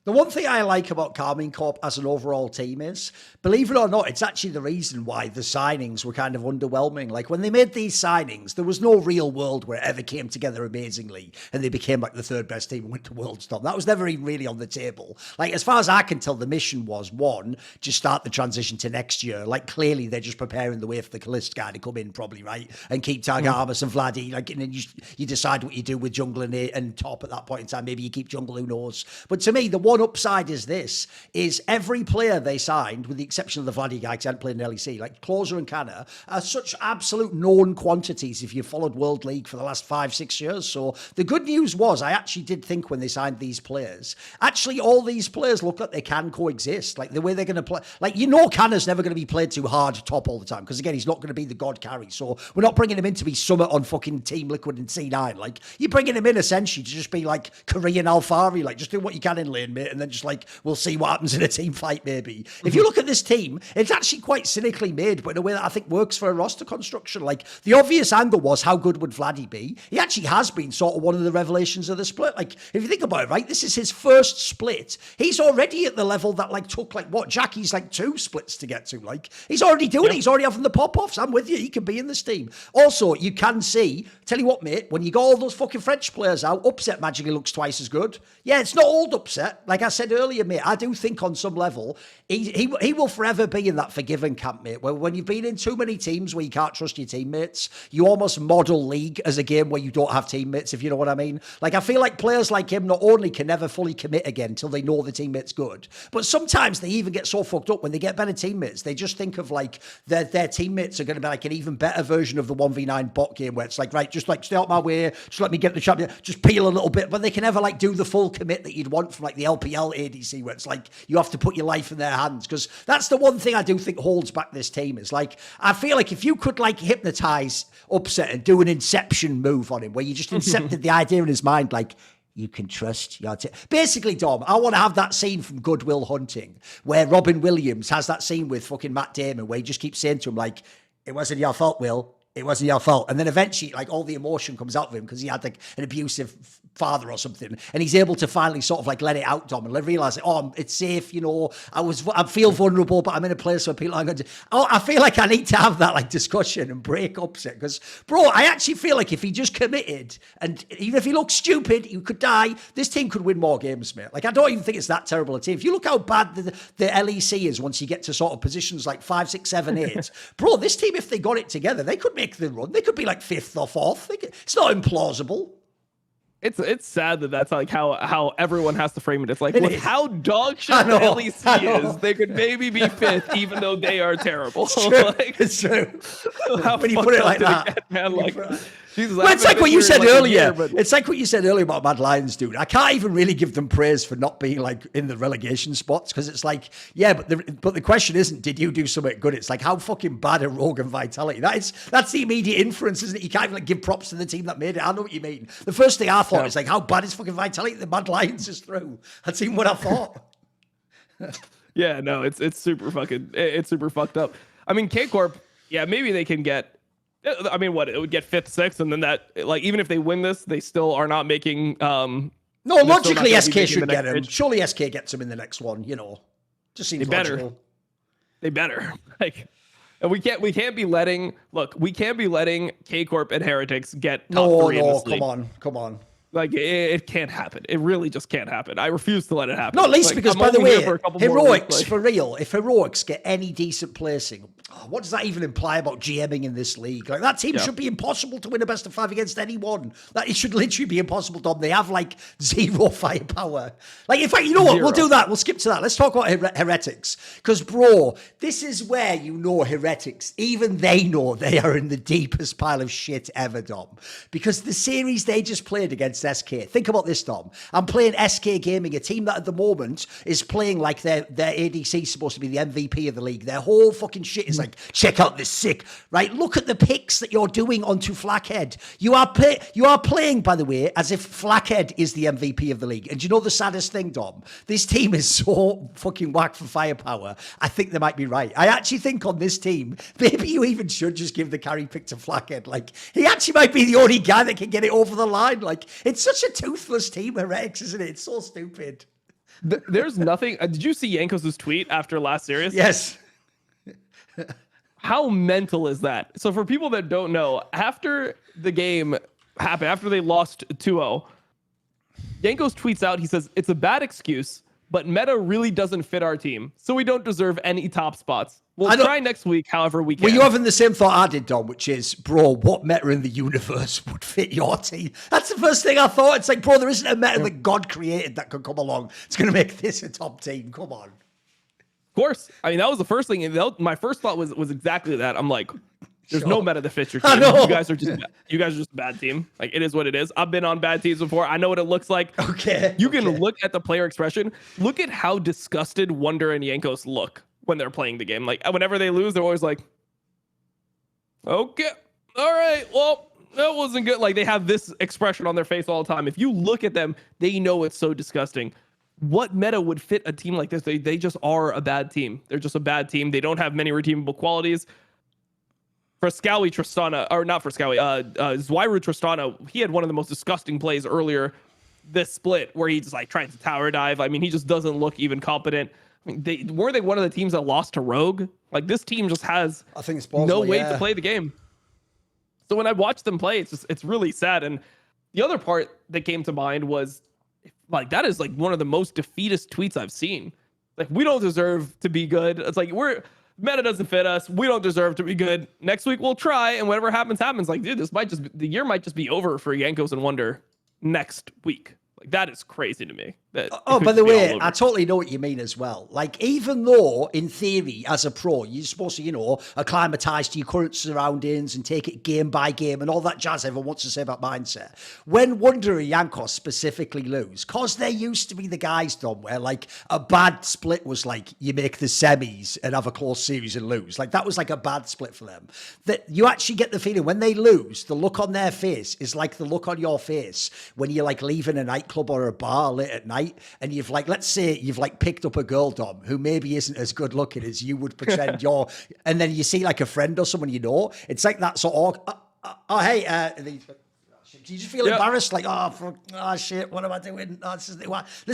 The one thing I like about Karmine Corp as an overall team is, believe it or not, it's actually the reason why the signings were kind of underwhelming. Like when they made these signings, there was no real world where it ever came together amazingly and they became like the third best team and went to World Storm. That was never even really on the table. Like as far as I can tell, the mission was one, just start the transition to next year. Like clearly they're just preparing the way for the Kalist guy to come in probably, right? And keep Targamas and Vladi. Like, and then you decide what you do with jungle and top at that point in time. Maybe you keep jungle, who knows? But to me, the one upside is every player they signed, with the exception of the Vladi guy, because I hadn't played in LEC, like Closer and Canna, are such absolute known quantities if you've followed World League for the last 5-6 years. So the good news was, I actually did think when they signed these players, actually all these players look like they can coexist. Like the way they're going to play, like Canna's never going to be played too hard top all the time, because again, he's not going to be the god carry. So we're not bringing him in to be Summit on fucking Team Liquid and C9. Like you're bringing him in essentially to just be like Korean Alfari, like just do what you can in lane, mate, and then just like we'll see what happens in a team fight maybe. If you look at this team, it's actually quite cynically made, but in a way that I think works for a roster construction. Like the obvious angle was, how good would Vladi be? He actually has been sort of one of the revelations of the split. Like if you think about it, right, this is his first split. He's already at the level that like took like what Jackie's like 2 splits to get to. Like he's already doing it. He's already having the pop-offs. I'm with you. He can be in this team. Also, you can see tell you what, mate, when you got all those fucking French players out, upset magically looks twice as good. Yeah, it's not old upset. Like I said earlier, mate, I do think on some level, he will forever be in that forgiven camp, mate, where when you've been in too many teams where you can't trust your teammates, you almost model League as a game where you don't have teammates, if you know what I mean. Like, I feel like players like him not only can never fully commit again till they know the teammate's good, but sometimes they even get so fucked up when they get better teammates, they just think of like their teammates are going to be like an even better version of the 1v9 bot game where it's like, right, just like stay out my way, just let me get the champion, just peel a little bit, but they can never like do the full commit that you'd want from like the LPL ADC where it's like you have to put your life in their hands, because that's the one thing I do think holds back this team is like, I feel like if you could like hypnotize Upset and do an inception move on him where you just incepted the idea in his mind, like, you can trust your team. Basically, Dom, I want to have that scene from Good Will Hunting where Robin Williams has that scene with fucking Matt Damon where he just keeps saying to him like, it wasn't your fault, Will. It wasn't your fault. And then eventually, like, all the emotion comes out of him because he had like an abusive father or something. And he's able to finally sort of like let it out, Dom, and realize, oh, it's safe, you know, I feel vulnerable, but I'm in a place where people are going to, I feel like I need to have that like discussion and break Upset. Because, bro, I actually feel like if he just committed and even if he looks stupid, he could die, this team could win more games, mate. Like, I don't even think it's that terrible a team. If you look how bad the LEC is once you get to sort of positions like 5, 6, 7, 8, bro, this team, if they got it together, they could make the run. They could be like 5th or 4th. It's not implausible. It's sad that that's like how everyone has to frame it. It's like with how dog shit the LEC is, they could maybe be 5th even though they are terrible. It's true. Like, it's true. How when you put it like that, get, man, like, Jesus, well, it's like what you said earlier. But it's like what you said earlier about Mad Lions, dude. I can't even really give them praise for not being like in the relegation spots because it's like, yeah, but the question isn't did you do something good? It's like how fucking bad are Rogue and Vitality? That's the immediate inference, isn't it? You can't even like give props to the team that made it. I know what you mean. The first thing I thought is like, how bad is fucking Vitality? The Mad Lions is through. That's even what I thought. Yeah, no, it's super fucked up. I mean, K Corp, yeah, maybe they can get. I mean, what, it would get 5th, 6th, and then that, like, even if they win this, they still are not making. No, logically, SK should get him. Surely SK gets him in the next one. You know, just seems logical. They better. Like, and we can't be letting K Corp and Heretics get top 3 in this league. Come on. Like, it can't happen. It really just can't happen. I refuse to let it happen. Not least like, because, I'm by the way, Heroics, like, for real, if Heroics get any decent placing, what does that even imply about GMing in this league? Like, that team should be impossible to win a best of 5 against anyone. It should literally be impossible, Dom. They have, like, 0 firepower. Like, in fact, you know what? 0. We'll do that. We'll skip to that. Let's talk about Heretics. Because, bro, this is where you know Heretics, even they know they are in the deepest pile of shit ever, Dom. Because the series they just played against SK, think about this, Dom. I'm playing SK Gaming, a team that at the moment is playing like their ADC is supposed to be the MVP of the league. Their whole fucking shit is like, check out this sick, right? Look at the picks that you're doing onto Flackhead. You are playing, by the way, as if Flackhead is the MVP of the league. And do you know the saddest thing, Dom? This team is so fucking whack for firepower. I think they might be right. I actually think on this team, maybe you even should just give the carry pick to Flackhead. Like, he actually might be the only guy that can get it over the line. Like, it's such a toothless team, Heretics, isn't it? It's so stupid. There's nothing. Did you see Jankos' tweet after last series? Yes. How mental is that? So for people that don't know, after the game happened, after they lost 2-0, Jankos tweets out, he says, "It's a bad excuse, but meta really doesn't fit our team, so we don't deserve any top spots. We'll try next week however we can." Well, you're having the same thought I did, Dom, which is, bro, what meta in the universe would fit your team? That's the first thing I thought. It's like, bro, there isn't a meta that God created that could come along. It's going to make this a top team. Come on. Of course. I mean, that was the first thing. My first thought was exactly that. I'm like, there's no meta that fits your team. You guys are just a bad team. Like, it is what it is. I've been on bad teams before. I know what it looks like. Okay. You can look at the player expression. Look at how disgusted Wonder and Jankos look when they're playing the game. Like, whenever they lose, they're always like, okay, all right, well, that wasn't good. Like, they have this expression on their face all the time. If you look at them, they know it's so disgusting. What meta would fit a team like this? They just are a bad team. They're just a bad team. They don't have many redeemable qualities. Frescowy Tristana, or not Frescowy, Zweiru Tristana, he had one of the most disgusting plays earlier this split where he just like tried to tower dive. I mean, he just doesn't look even competent. I mean, were they one of the teams that lost to Rogue? Like, this team just has I think it's no way to play the game. So when I watch them play, it's really sad. And the other part that came to mind was like, that is like one of the most defeatist tweets I've seen. Like, we don't deserve to be good. It's like, meta doesn't fit us. We don't deserve to be good. Next week we'll try, and whatever happens, happens. Like, dude, the year might just be over for Jankos and Wonder next week. Like, that is crazy to me. Oh, by the way, I totally know what you mean as well. Like, even though, in theory, as a pro, you're supposed to, acclimatise to your current surroundings and take it game by game and all that jazz everyone wants to say about mindset. When Wonder and Jankos specifically lose, because there used to be the guys, Dom, where, like, a bad split was like, you make the semis and have a close series and lose. Like, that was like a bad split for them. That you actually get the feeling when they lose, the look on their face is like the look on your face when you're, like, leaving a nightclub or a bar late at night, and you've like, let's say you've like picked up a girl, Dom, who maybe isn't as good looking as you would pretend you're, and then you see like a friend or someone it's like that sort of, hey, do you just feel embarrassed? Like, oh shit, what am I doing? Oh, this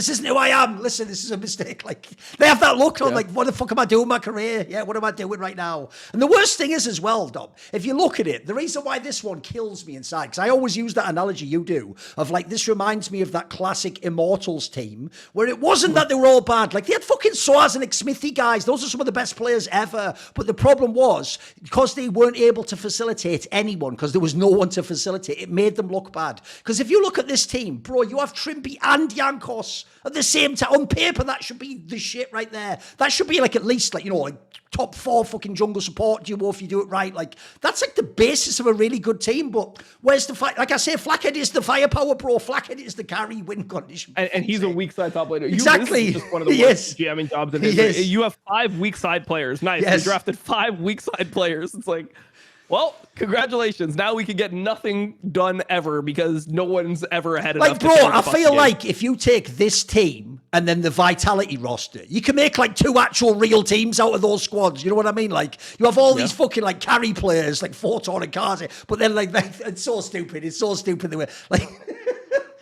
isn't who I am. Listen, this is a mistake. Like, they have that look on, like, what the fuck am I doing with my career? Yeah, what am I doing right now? And the worst thing is as well, Dom, if you look at it, the reason why this one kills me inside, because I always use that analogy you do, of like, this reminds me of that classic Immortals team, where it wasn't that they were all bad. Like, they had fucking Soaz and Smithy guys. Those are some of the best players ever. But the problem was, because they weren't able to facilitate anyone, because there was no one to facilitate, it made them look bad. Because if you look at this team, bro, you have Trimby and Jankos at the same time. On paper, that should be the shit right there. That should be like at least like, like top 4 fucking jungle support duo if you do it right. Like, that's like the basis of a really good team. But where's the fight? Like I say, Flackhead is the firepower, bro. Flackhead is the carry win condition. And he's a weak side top laner. Exactly. This is just one of the worst GMing jobs in history. You have 5 weak side players. Nice. You drafted 5 weak side players. It's like, well, congratulations. Now we can get nothing done ever because no one's ever ahead enough. Like, bro, I feel like if you take this team and then the Vitality roster, you can make like 2 actual real teams out of those squads. You know what I mean? Like, you have all these fucking like carry players like Fortor and Kazi, but then like it's so stupid. It's so stupid the way like.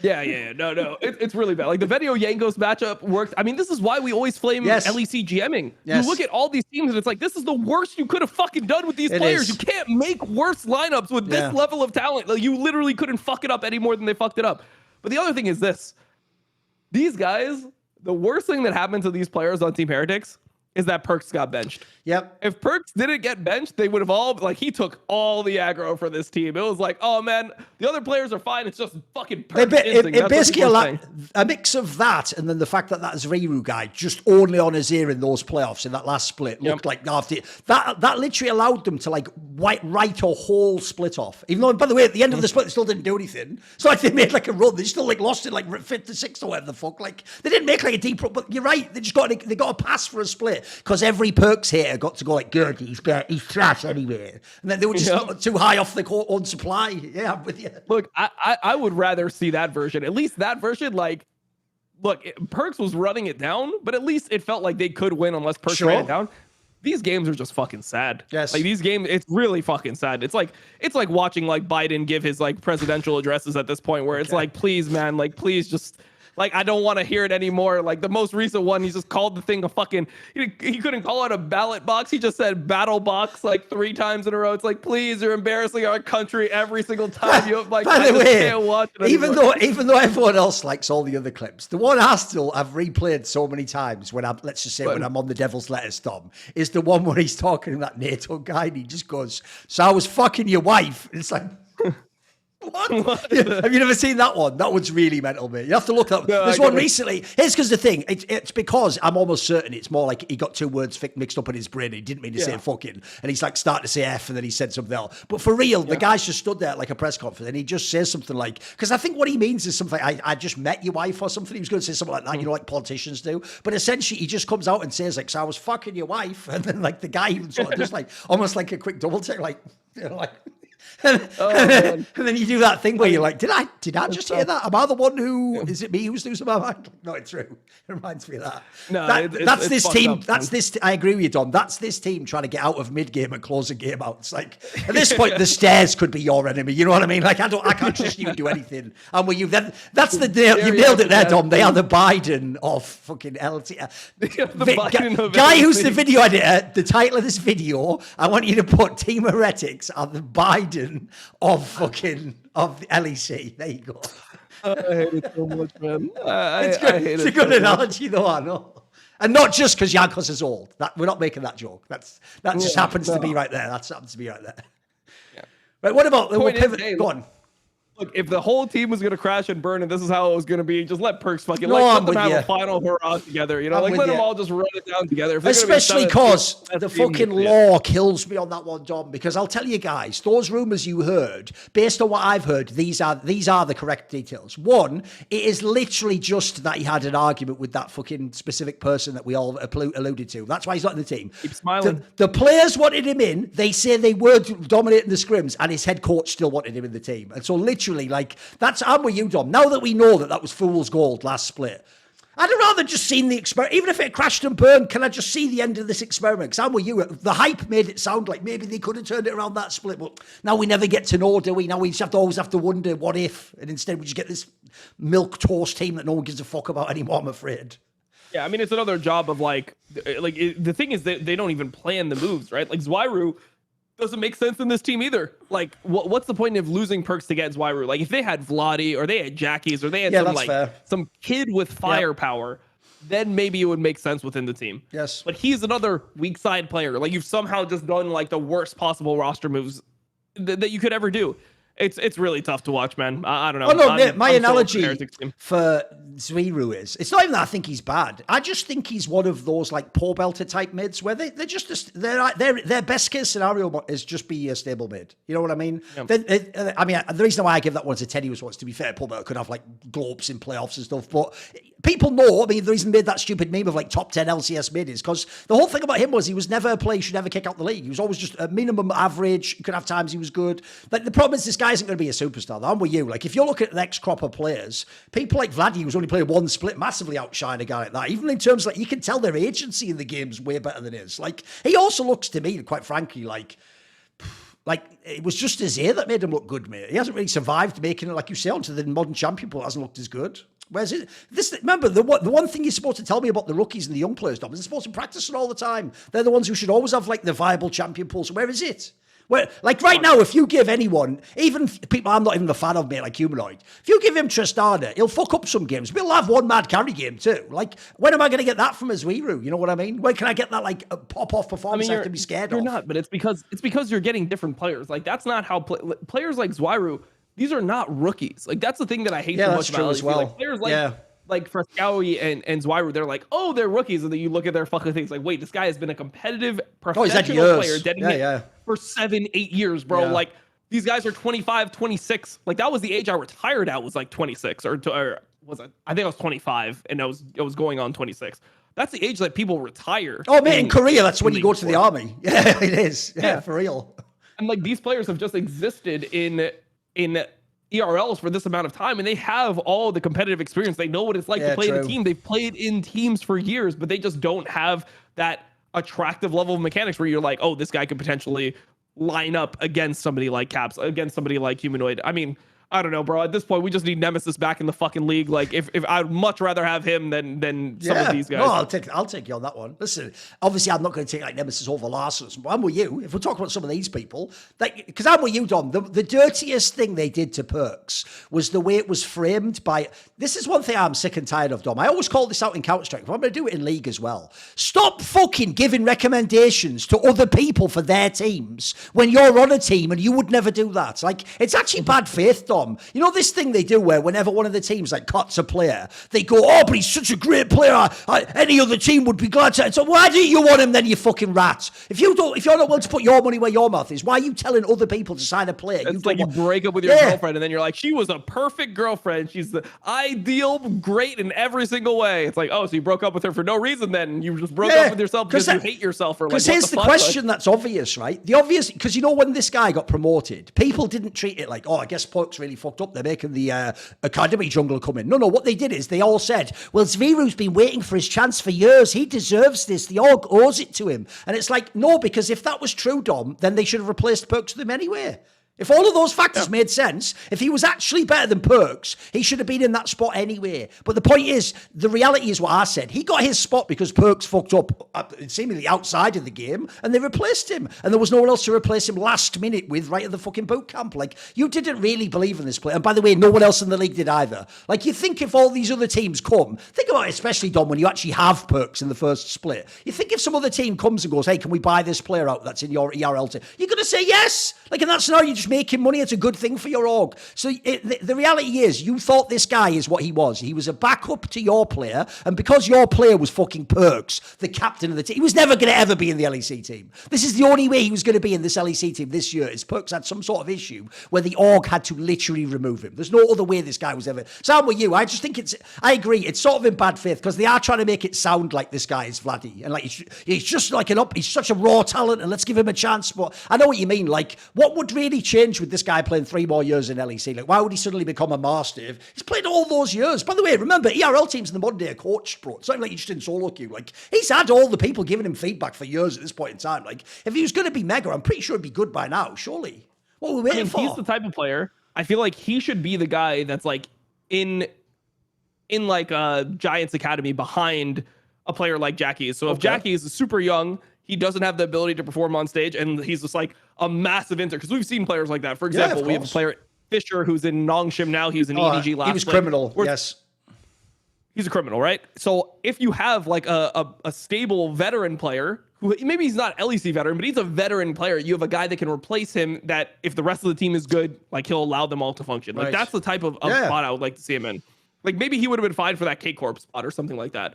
Yeah. No. It's really bad. Like, the Venio Jankos matchup worked. I mean, this is why we always flame LEC GMing. You look at all these teams and it's like, this is the worst you could have fucking done with these players. You can't make worse lineups with this level of talent. Like, you literally couldn't fuck it up any more than they fucked it up. But the other thing is this. These guys, the worst thing that happened to these players on Team Heretics is that Perks got benched. Yep. If Perks didn't get benched, they would have all, like, he took all the aggro for this team. It was like, oh man, the other players are fine. It's just fucking Perks. It basically a mix of that and then the fact that Zveru guy just only on his ear in those playoffs in that last split looked like after that literally allowed them to like write a whole split off. Even though, by the way, at the end of the split, they still didn't do anything. So like they made like a run. They still like lost it like 5th to 6th or whatever the fuck. Like they didn't make like a deep run, but you're right. They got a pass for a split because every Perks hater got to go like, good, he's trash anyway. And then they were just too high off the court on supply. Yeah, I'm with you. Look, I would rather see that version. At least that version, like, look, Perks was running it down, but at least it felt like they could win unless Perks ran it down. These games are just fucking sad. Yes. Like, these games, it's really fucking sad. It's like watching like Biden give his like presidential addresses at this point where it's like, please, man, like, please just, like, I don't want to hear it anymore. Like, the most recent one, he just called the thing a fucking, he couldn't call it a ballot box. He just said battle box like 3 times in a row. It's like, please, you're embarrassing our country every single time. You have, like, by the way, can't watch it even though everyone else likes all the other clips, the one I've replayed so many times when I'm, let's just say when I'm on the Devil's Lettuce, Tom, is the one where he's talking to that NATO guy and he just goes, so I was fucking your wife. It's like, what? Have you never seen that one? That one's really mental, mate. You have to look up. There's one recently. Here's because the thing, it's because I'm almost certain it's more like he got 2 words mixed up in his brain. He didn't mean to say fucking, and he's like starting to say F, and then he said something else. But for real, the guy's just stood there at like a press conference, and he just says something like, because I think what he means is something, I just met your wife or something. He was going to say something like that, like politicians do. But essentially, he just comes out and says like, so I was fucking your wife, and then like the guy even sort of just like almost like a quick double take, like, like. And then you do that thing where you're like, did I just hear that? Am I the one who, is it me who's losing my mind? No, it's true. It reminds me of that. No, that's this team. I agree with you, Don. That's this team trying to get out of mid-game and close a game out. It's like, at this point, the stairs could be your enemy. You know what I mean? Like, I can't trust you to do anything. And when that's the deal. You nailed it there, Dom. They are the Biden of fucking LT. Guy who's the video editor, the title of this video, I want you to put Team Heretics are the Biden Biden of the LEC. There you go. I hate it so much, man. It's good. It's a good analogy, though. I know. And not just because Jankos is old. We're not making that joke. That just happens to be right there. That happens to be right there. Yeah. Right. What about the pivot? Hey, go on. Look, if the whole team was going to crash and burn and this is how it was going to be, just let Perks fucking let them have a final hurrah together. You know, let them all just run it down together. Especially because the fucking law kills me on that one, Dom. Because I'll tell you guys, those rumors you heard, based on what I've heard, these are the correct details. One, it is literally just that he had an argument with that fucking specific person that we all alluded to. That's why he's not in the team. Keep smiling. The players wanted him in. They say they were dominating the scrims, and his head coach still wanted him in the team. And so literally, I'm with you, Dom. Now that we know that was fool's gold last split, I'd have rather just seen the experiment. Even if it crashed and burned, can I just see the end of this experiment? Because I'm with you. The hype made it sound like maybe they could have turned it around that split, but now we never get to know, do we? Now we just always have to wonder what if, and instead we just get this milk toast team that no one gives a fuck about anymore, I'm afraid. Yeah, I mean, it's another job of the thing is that they don't even plan the moves, right? Like Zweiru doesn't make sense in this team either. Like, what's the point of losing Perks to get Zweiru? Like, if they had Vladi or they had Jackies or they had some kid with firepower, then maybe it would make sense within the team. Yes. But he's another weak side player. Like, you've somehow just done like the worst possible roster moves that you could ever do. It's really tough to watch, man. I don't know. Oh, no, my analogy for Zweiru is, it's not even that I think he's bad. I just think he's one of those like Paul Belter type mids where their best case scenario is just be a stable mid. You know what I mean? Yeah. I mean, the reason why I give that one to Teddy was once, to be fair, Paul Belter could have like globes in playoffs and stuff, but people know, I mean, the reason he made that stupid meme of like top 10 LCS mid is because the whole thing about him was he was never a player you should never kick out the league. He was always just a minimum average. You could have times he was good. Like, the problem is this guy isn't going to be a superstar. I'm with you. Like, if you're looking at the next crop of players, people like Vladdy, who's only played one split, massively outshine a guy like that. Even in terms of, like, you can tell their agency in the game's way better than his. Like, he also looks to me, quite frankly, like it was just his ear that made him look good, mate. He hasn't really survived making it, like you say, onto the modern champion pool. Hasn't looked as good. Where's it? Remember, the one thing you're supposed to tell me about the rookies and the young players, Dom, is they're supposed to practice it all the time. They're the ones who should always have, like, the viable champion pool. So where is it? Where, like, right now, if you give anyone, even people I'm not even a fan of, mate, like Humanoid, if you give him Tristana, he'll fuck up some games, but he'll have one mad carry game too. Like, when am I going to get that from Zweiru? You know what I mean? When can I get that, like, pop-off performance I have to be scared of? You're not, but it's because you're getting different players. Like, that's not how players like Zweiru, these are not rookies. Like, that's the thing that I hate so much about as well. Like, players like Frascawi and Zweiru, they're like, oh, they're rookies. And then you look at their fucking things like, wait, this guy has been a competitive professional player dedicated for 7-8 years, bro. Yeah. Like, these guys are 25, 26. Like, that was the age I retired at, was like 26 or was it? I think I was 25 and I was going on 26. That's the age that people retire. Oh, man, in Korea, that's when you go to the army. Yeah, it is. Yeah, for real. And like, these players have just existed in ERLs for this amount of time, and they have all the competitive experience. They know what it's like to play in a team. They've played in teams for years, but they just don't have that attractive level of mechanics where you're like, oh, this guy could potentially line up against somebody like Caps, against somebody like Humanoid. I mean, I don't know, bro. At this point, we just need Nemesis back in the fucking league. Like, if I'd much rather have him than some of these guys. No, I'll take you on that one. Listen, obviously, I'm not going to take like Nemesis over Larson. But I'm with you. If we're talking about some of these people, like, because I'm with you, Dom. The dirtiest thing they did to Perks was the way it was framed by. This is one thing I'm sick and tired of, Dom. I always call this out in Counter-Strike, but I'm going to do it in League as well. Stop fucking giving recommendations to other people for their teams when you're on a team and you would never do that. Like, it's actually bad faith, Dom. You know this thing they do where whenever one of the teams like cuts a player, they go, oh, but he's such a great player. Any other team would be glad to. So why do you want him then, you fucking rat? If you're not willing to put your money where your mouth is, why are you telling other people to sign a player? It's like you break up with your girlfriend and then you're like, she was a perfect girlfriend. She's the ideal, great in every single way. It's like, oh, so you broke up with her for no reason then. You just broke up with yourself because you hate yourself. Because here's the question that's obvious, right? The obvious, because you know when this guy got promoted, people didn't treat it like, oh, I guess Perk's really fucked up. They're making the academy jungle come in. No, what they did is they all said, well, Zweiru's been waiting for his chance for years. He deserves this. The org owes it to him. And it's like, no, because if that was true, Dom, then they should have replaced Perks with him anyway. If all of those factors made sense, if he was actually better than Perks, he should have been in that spot anyway. But the point is, the reality is what I said. He got his spot because Perks fucked up seemingly outside of the game, and they replaced him. And there was no one else to replace him last minute with right at the fucking boot camp. Like, you didn't really believe in this player. And by the way, no one else in the league did either. Like, you think if all these other teams come, think about it, especially, Dom, when you actually have Perks in the first split. You think if some other team comes and goes, hey, can we buy this player out that's in your ERL team? You're going to say yes. Like, in that scenario, you just making money. It's a good thing for your org. So the reality is, you thought this guy is what he was. He was a backup to your player, and because your player was fucking Perks, the captain of the team, he was never going to ever be in the LEC team. This is the only way he was going to be in this LEC team this year, is Perks had some sort of issue where the org had to literally remove him. There's no other way this guy was ever. So I'm with you. I just think I agree. It's sort of in bad faith because they are trying to make it sound like this guy is Vladdy, and like he's just like he's such a raw talent, and let's give him a chance. But I know what you mean. Like, what would really change with this guy playing 3 more years in LEC? Like, why would he suddenly become a master? He's played all those years. By the way, remember, ERL teams in the modern day are coached, bro. It's not like you just in solo queue. Like, he's had all the people giving him feedback for years at this point in time. Like, if he was going to be mega, I'm pretty sure he'd be good by now, surely. What are we waiting for? He's the type of player, I feel like he should be the guy that's like in like a Giants Academy behind a player like Jackie. So if Jackie is super young, he doesn't have the ability to perform on stage, and he's just like a massive because we've seen players like that. For example, we have a player, Fisher, who's in Nongshim now. He's in EDG last. He was criminal, yes. He's a criminal, right? So if you have like a stable veteran player, who maybe he's not LEC veteran, but he's a veteran player, you have a guy that can replace him that if the rest of the team is good, like he'll allow them all to function. Like that's the type of spot I would like to see him in. Like maybe he would have been fine for that K-Corp spot or something like that.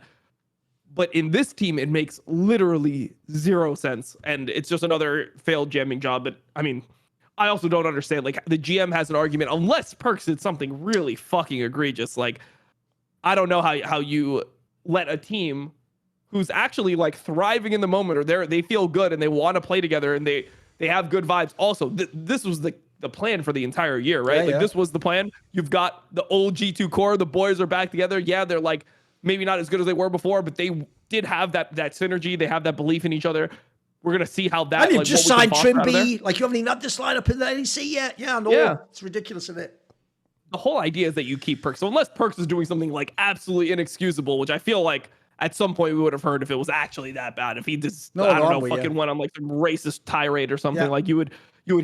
But in this team, it makes literally zero sense. And it's just another failed jamming job. But I mean, I also don't understand. Like, the GM has an argument, unless Perks did something really fucking egregious. Like, I don't know how you let a team who's actually like thriving in the moment, or they feel good and they want to play together and they have good vibes. Also, this was the plan for the entire year, right? This was the plan. You've got the old G2 core. The boys are back together. Yeah, they're like, maybe not as good as they were before, but they did have that synergy. They have that belief in each other. We're going to see how that... And you just signed Trimby. Like, you haven't even had this lineup in the LEC yet. Yeah, I know. Yeah. It's ridiculous, isn't it? The whole idea is that you keep Perks. So unless Perks is doing something, like, absolutely inexcusable, which I feel like at some point we would have heard if it was actually that bad. If he just, went on, like, some racist tirade or something, like, you would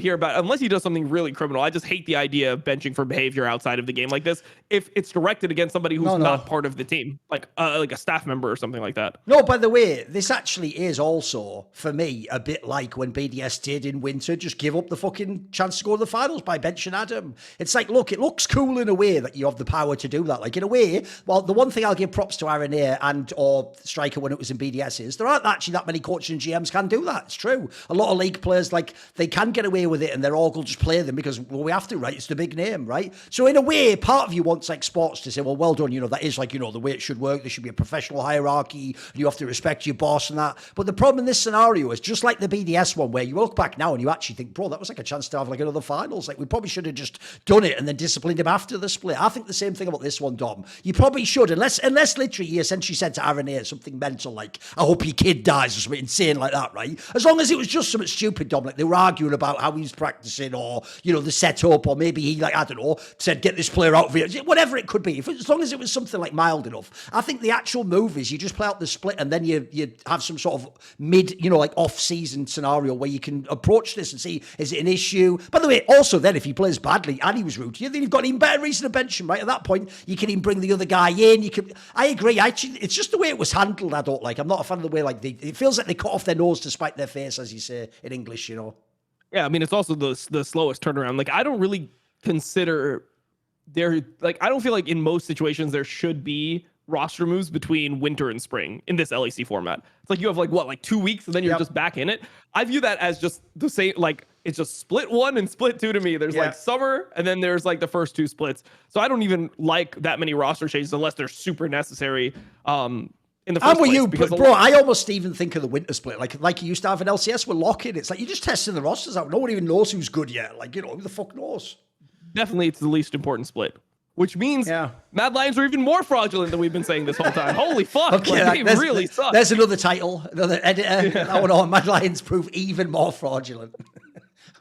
hear about, unless he does something really criminal. I just hate the idea of benching for behavior outside of the game like this if it's directed against somebody who's not part of the team, like a staff member or something like that. No, by the way, this actually is also, for me, a bit like when BDS did in winter, just give up the fucking chance to go to the finals by benching Adam. It's like, look, it looks cool in a way that you have the power to do that. Like, in a way, well, the one thing I'll give props to Aranea and or Striker when it was in BDS is there aren't actually that many coaches and GMs can do that. It's true. A lot of league players, like, they can get away with it and their org will just play them because, well, we have to, right? It's the big name, right? So in a way, part of you wants, like, sports to say, well done, that is, like, the way it should work. There should be a professional hierarchy and you have to respect your boss and that. But the problem in this scenario is just like the BDS one, where you look back now and you actually think, bro, that was like a chance to have like another finals. Like, we probably should have just done it and then disciplined him after the split. I think the same thing about this one, Dom. You probably should, unless literally he essentially said to Aranea something mental like, I hope your kid dies or something insane like that, right? As long as it was just something stupid, Dom, like they were arguing about how he was practicing or, the setup, or maybe he, like, I don't know, said, get this player out of here, whatever it could be. As long as it was something like mild enough. I think the actual move is you just play out the split and then you have some sort of mid, like off-season scenario where you can approach this and see, is it an issue? By the way, also then if he plays badly and he was rude to you, then you've got an even better reason to bench him, right? At that point, you can even bring the other guy in. I agree. Actually, it's just the way it was handled I don't like. I'm not a fan of the way, like, it feels like they cut off their nose to spite their face, as you say in English, Yeah, I mean, it's also the slowest turnaround. Like, I don't really consider I don't feel like in most situations there should be roster moves between winter and spring in this LEC format. It's like you have like 2 weeks and then you're just back in it. I view that as just the same, like, it's just split 1 and split 2 to me. There's like summer and then there's like the first 2 splits. So I don't even like that many roster changes unless they're super necessary. In the first place, you, bro, I almost even think of the winter split like you used to have in LCS with lock-in. It's like you're just testing the rosters out. No one even knows who's good yet. Like, who the fuck knows? Definitely, it's the least important split, which means Mad Lions are even more fraudulent than we've been saying this whole time. Holy fuck, okay, they really suck. There's another title, another editor. Mad Lions prove even more fraudulent.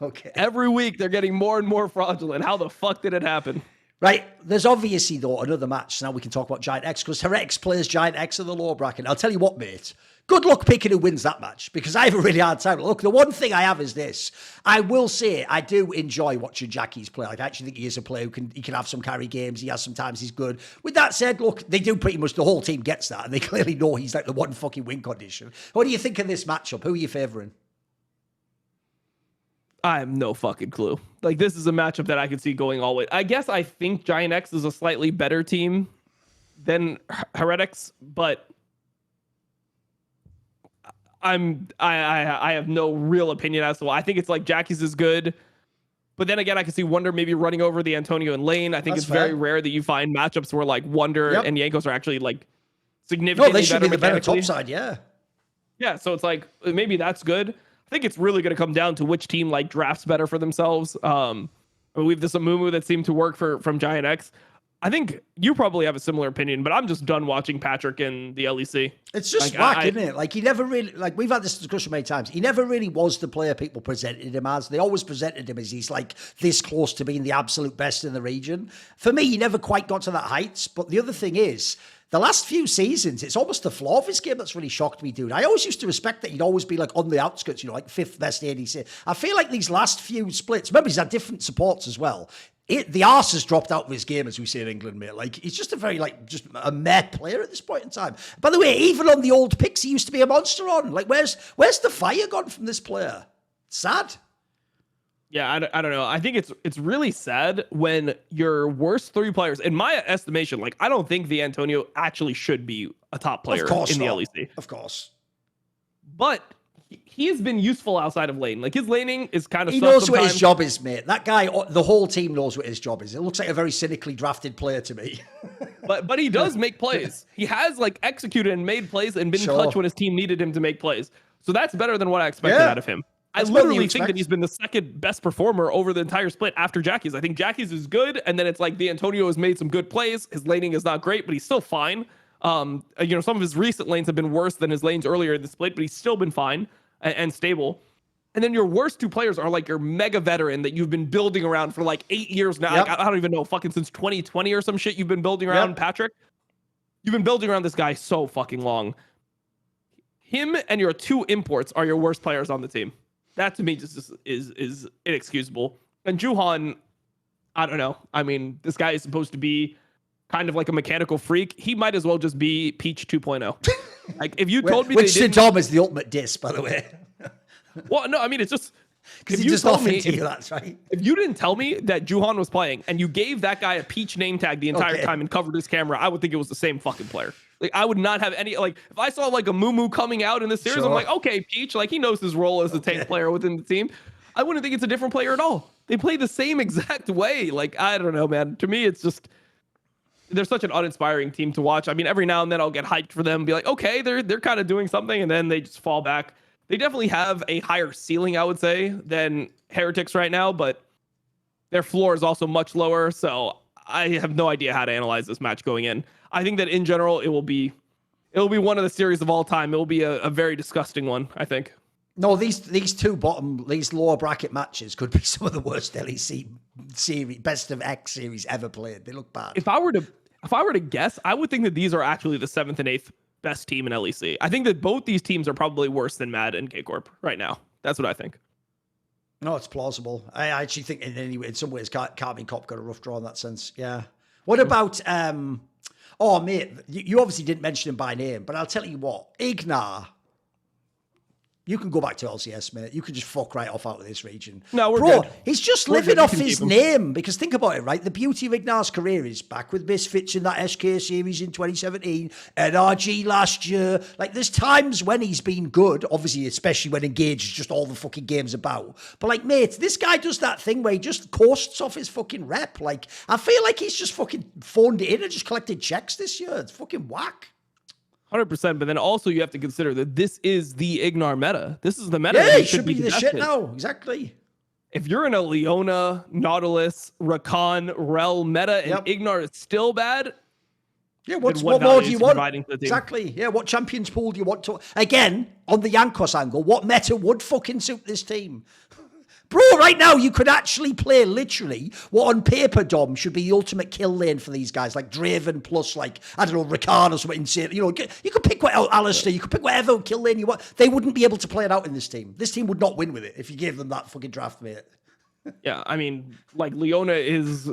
Okay. Every week they're getting more and more fraudulent. How the fuck did it happen? Right, there's obviously, though, another match. Now we can talk about GiantX, because Heretics plays GiantX in the lower bracket. I'll tell you what, mate. Good luck picking who wins that match, because I have a really hard time. Look, the one thing I have is this. I will say I do enjoy watching Jackies play. Like, I actually think he is a player he can have some carry games. He has sometimes he's good. With that said, look, they do pretty much, the whole team gets that, and they clearly know he's like the one fucking win condition. What do you think of this matchup? Who are you favouring? I have no fucking clue. Like, this is a matchup that I could see going all the way. I guess I think GiantX is a slightly better team than Heretics, but I have no real opinion as to why. I think it's like Jackie's is good, but then again, I can see Wonder maybe running over the Antonio in lane. I think it's very rare that you find matchups where like Wonder and Jankos are actually like significantly they should better be the better top side, yeah. Yeah, so it's like maybe that's good. I think it's really going to come down to which team like drafts better for themselves. We have this Amumu that seemed to work from GiantX. I think you probably have a similar opinion, but I'm just done watching Patrick in the LEC. It's just like, whack, isn't it? Like, he never really, like, we've had this discussion many times. He never really was the player people presented him as. They always presented him as he's like this close to being the absolute best in the region. For me, he never quite got to that heights. But the other thing is, the last few seasons, it's almost the flaw of his game that's really shocked me, dude. I always used to respect that he'd always be like on the outskirts, you know, like 5th best ADC. I feel like these last few splits, remember, he's had different supports as well. The arse has dropped out of his game, as we say in England, mate. Like, he's just a very, like, just a meh player at this point in time. By the way, even on the old picks, he used to be a monster on. Like, where's the fire gone from this player? Sad. Yeah, I don't know. I think it's really sad when your worst 3 players, in my estimation, like, I don't think the Antonio actually should be a top player in the LEC. Of course. But he has been useful outside of lane. Like, his laning is kind of He knows what his job is, mate. That guy, the whole team knows what his job is. It looks like a very cynically drafted player to me. but he does make plays. He has, like, executed and made plays and been clutch when his team needed him to make plays. So that's better than what I expected out of him. I literally think that he's been the second best performer over the entire split after Jackie's. I think Jackie's is good, and then it's like the Antonio has made some good plays. His laning is not great, but he's still fine. You know, some of his recent lanes have been worse than his lanes earlier in the split, but he's still been fine and stable. And then your worst 2 players are like your mega veteran that you've been building around for like 8 years now. Like, I don't even know, fucking since 2020 or some shit you've been building around Patrick. You've been building around this guy so fucking long. Him and your 2 imports are your worst players on the team. That to me just is inexcusable. And Juhan, I don't know. I mean, this guy is supposed to be kind of like a mechanical freak. He might as well just be Peach 2.0. Like, if you told me which to Dom is the ultimate diss, by the way. Well, no, I mean, it's just because he just offered to you. That's right. If you didn't tell me that Juhan was playing and you gave that guy a Peach name tag the entire time and covered his camera, I would think it was the same fucking player. Like, I would not have any, like, if I saw like a Mumu coming out in this series, I'm like, okay, Peach, like, he knows his role as a tank player within the team. I wouldn't think it's a different player at all. They play the same exact way. Like, I don't know, man. To me, it's just, they're such an uninspiring team to watch. I mean, every now and then I'll get hyped for them, be like, okay, they're kind of doing something, and then they just fall back. They definitely have a higher ceiling, I would say, than Heretics right now, but their floor is also much lower. So I have no idea how to analyze this match going in. I think that in general, it will be one of the series of all time. It will be a very disgusting one, I think. No, these lower bracket matches could be some of the worst LEC series, best of X series ever played. They look bad. If I were to guess, I would think that these are actually the 7th and 8th best team in LEC. I think that both these teams are probably worse than Mad and K-Corp right now. That's what I think. No, it's plausible. I actually think in some ways, Carmine Cop got a rough draw in that sense. Yeah. What about, oh, mate, you obviously didn't mention him by name, but I'll tell you what, Ignar. You can go back to LCS, mate. You can just fuck right off out of this region. No, we're good. He's just living off his name. Because think about it, right? The beauty of Ignar's career is back with Misfits in that SK series in 2017, NRG last year. Like, there's times when he's been good, obviously, especially when Engage is just all the fucking game's about. But, like, mate, this guy does that thing where he just coasts off his fucking rep. Like, I feel like he's just fucking phoned it in and just collected checks this year. It's fucking whack. 100%, but then also you have to consider that this is the Ignar meta. This is the meta. Yeah, it should be the shit now. Exactly. If you're in a Leona, Nautilus, Rakan, Rel meta, and Ignar is still bad, yeah, what more do you want? Exactly. Yeah, what champions pool do you want to? Again, on the Jankos angle, what meta would fucking suit this team? Bro, right now you could actually play literally what on paper, Dom, should be the ultimate kill lane for these guys, like Draven plus like, I don't know, Ricard or something insane. You know, you could pick Alistair, you could pick whatever kill lane you want. They wouldn't be able to play it out in this team. This team would not win with it if you gave them that fucking draft, mate. Yeah, I mean, like Leona is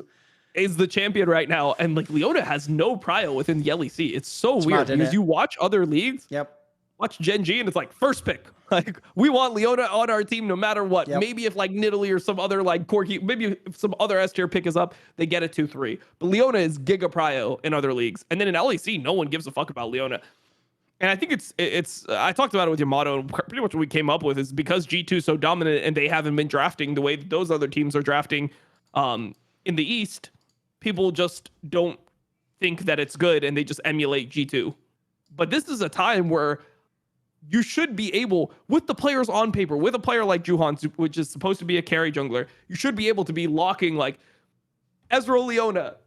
the champion right now, and like Leona has no prio within the LEC. It's so weird because you watch other leagues. Yep. Watch Gen G, and it's like first pick. Like we want Leona on our team no matter what. Yep. Maybe if like Nidalee or some other like Corki, maybe if some other S tier pick is up, they get a 2-3. But Leona is giga prio in other leagues, and then in LEC, no one gives a fuck about Leona. And I think it's I talked about it with your motto, and pretty much what we came up with is because G2 is so dominant and they haven't been drafting the way that those other teams are drafting in the East, people just don't think that it's good and they just emulate G2. But this is a time where you should be able, with the players on paper, with a player like Juhan, which is supposed to be a carry jungler, you should be able to be locking like Ezreal Leona,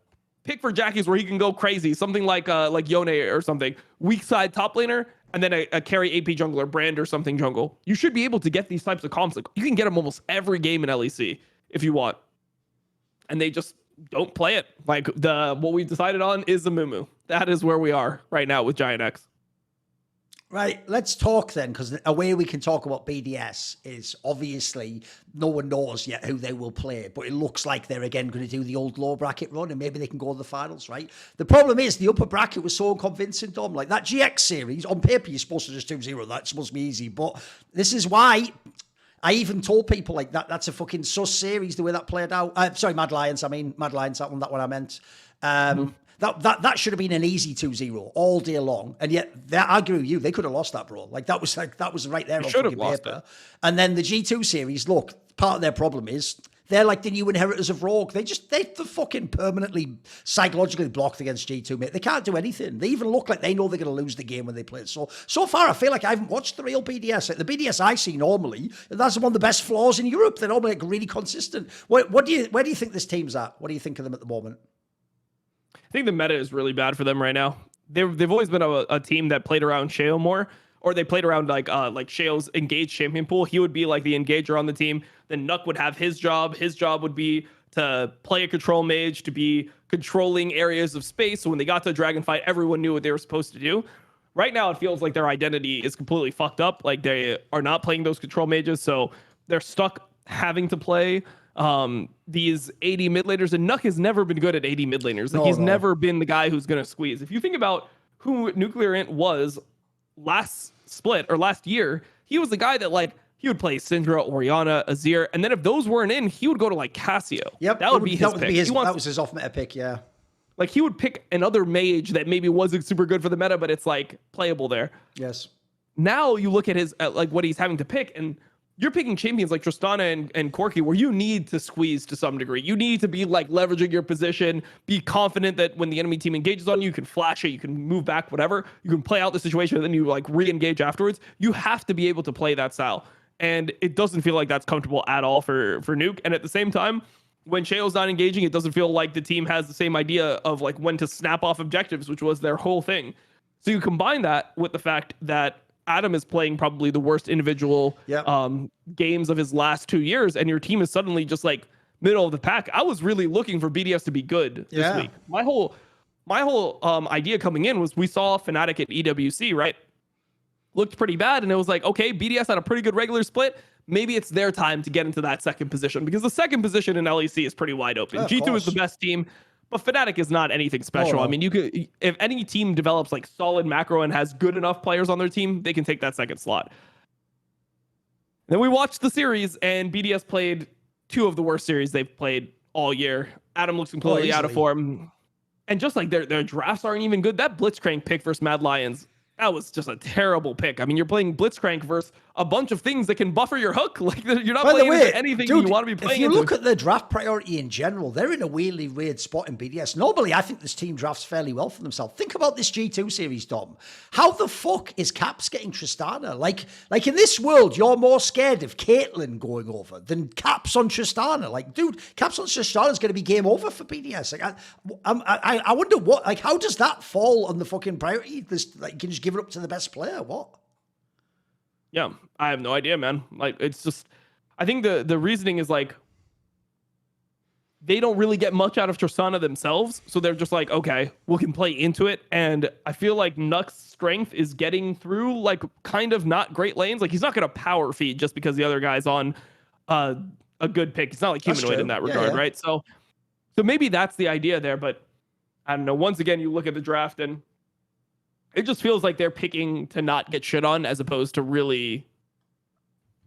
pick for Jackies where he can go crazy, something like Yone or something, weak side top laner, and then a carry AP jungler, Brand or something jungle. You should be able to get these types of comps. Like you can get them almost every game in LEC if you want. And they just don't play it. Like what we've decided on is a Mumu. That is where we are right now with GiantX. Right, let's talk then, because a way we can talk about BDS is obviously no one knows yet who they will play, but it looks like they're again going to do the old low bracket run and maybe they can go to the finals, right? The problem is the upper bracket was so unconvincing, Dom. Like that GX series, on paper, you're supposed to just 2-0. That's supposed to be easy, but this is why I even told people like that's a fucking sus series, the way that played out. Sorry, Mad Lions, that one I meant. That should have been an easy 2-0 all day long, and yet I agree with you. They could have lost that, bro. That was right there on fucking paper. And then the G2 series, look, part of their problem is they're like the new inheritors of Rogue. They're fucking permanently psychologically blocked against G2, mate. They can't do anything. They even look like they know they're going to lose the game when they play it. So far, I feel like I haven't watched the real BDS. Like the BDS I see normally, that's one of the best floors in Europe. They're normally like really consistent. Where do you think this team's at? What do you think of them at the moment? I think the meta is really bad for them right now. They've always been a team that played around Sheo more, or they played around like Sheo's engaged champion pool. He would be like the engager on the team. Then Nuck would have his job. His job would be to play a control mage, to be controlling areas of space. So when they got to a dragon fight, everyone knew what they were supposed to do. Right now, it feels like their identity is completely fucked up. Like they are not playing those control mages, so they're stuck having to play these 80 mid laners, and Nuck has never been good at 80 mid laners. Like he's never been the guy who's going to squeeze. If you think about who Nuclear Ant was last split or last year, he was the guy that like he would play Syndra, Orianna, Azir, and then if those weren't in, he would go to like Cassio. Yep, that would be his pick. That was his off meta pick, yeah. Like he would pick another mage that maybe wasn't super good for the meta, but it's like playable there. Yes. Now you look at his like what he's having to pick, and you're picking champions like Tristana and Corki where you need to squeeze to some degree. You need to be like leveraging your position, be confident that when the enemy team engages on you, you can flash it, you can move back, whatever. You can play out the situation, and then you like re-engage afterwards. You have to be able to play that style. And it doesn't feel like that's comfortable at all for Nuke. And at the same time, when Sheo's not engaging, it doesn't feel like the team has the same idea of like when to snap off objectives, which was their whole thing. So you combine that with the fact that Adam is playing probably the worst individual games of his last 2 years, and your team is suddenly just like middle of the pack. I was really looking for BDS to be good this week. My whole idea coming in was we saw Fnatic at EWC, right? Looked pretty bad, and it was like, okay, BDS had a pretty good regular split. Maybe it's their time to get into that second position, because the second position in LEC is pretty wide open. G2 is the best team, but Fnatic is not anything special. I mean, you could, if any team develops like solid macro and has good enough players on their team, they can take that second slot. Then we watched the series, and BDS played two of the worst series they've played all year. Adam looks completely out of form, and just like their drafts aren't even good. That Blitzcrank pick versus Mad Lions, that was just a terrible pick. I mean, you're playing Blitzcrank versus a bunch of things that can buffer your hook. Like you're not playing into anything you want to be playing. If you look at the draft priority in general, they're in a weirdly weird spot in BDS. Normally, I think this team drafts fairly well for themselves. Think about this G2 series, Dom. How the fuck is Caps getting Tristana? Like in this world, you're more scared of Caitlyn going over than Caps on Tristana. Like, dude, Caps on Tristana is going to be game over for BDS. Like, I wonder what. Like, how does that fall on the fucking priority? This like you can just give it up to the best player. What? Yeah, I have no idea, man. Like, it's just, I think the reasoning is like they don't really get much out of Tristana themselves, so they're just like, okay, we can play into it. And I feel like Nuck's strength is getting through like kind of not great lanes. Like he's not gonna power feed just because the other guy's on a good pick. It's not like humanoid in that regard, right? So maybe that's the idea there, but I don't know. Once again, you look at the draft and it just feels like they're picking to not get shit on as opposed to really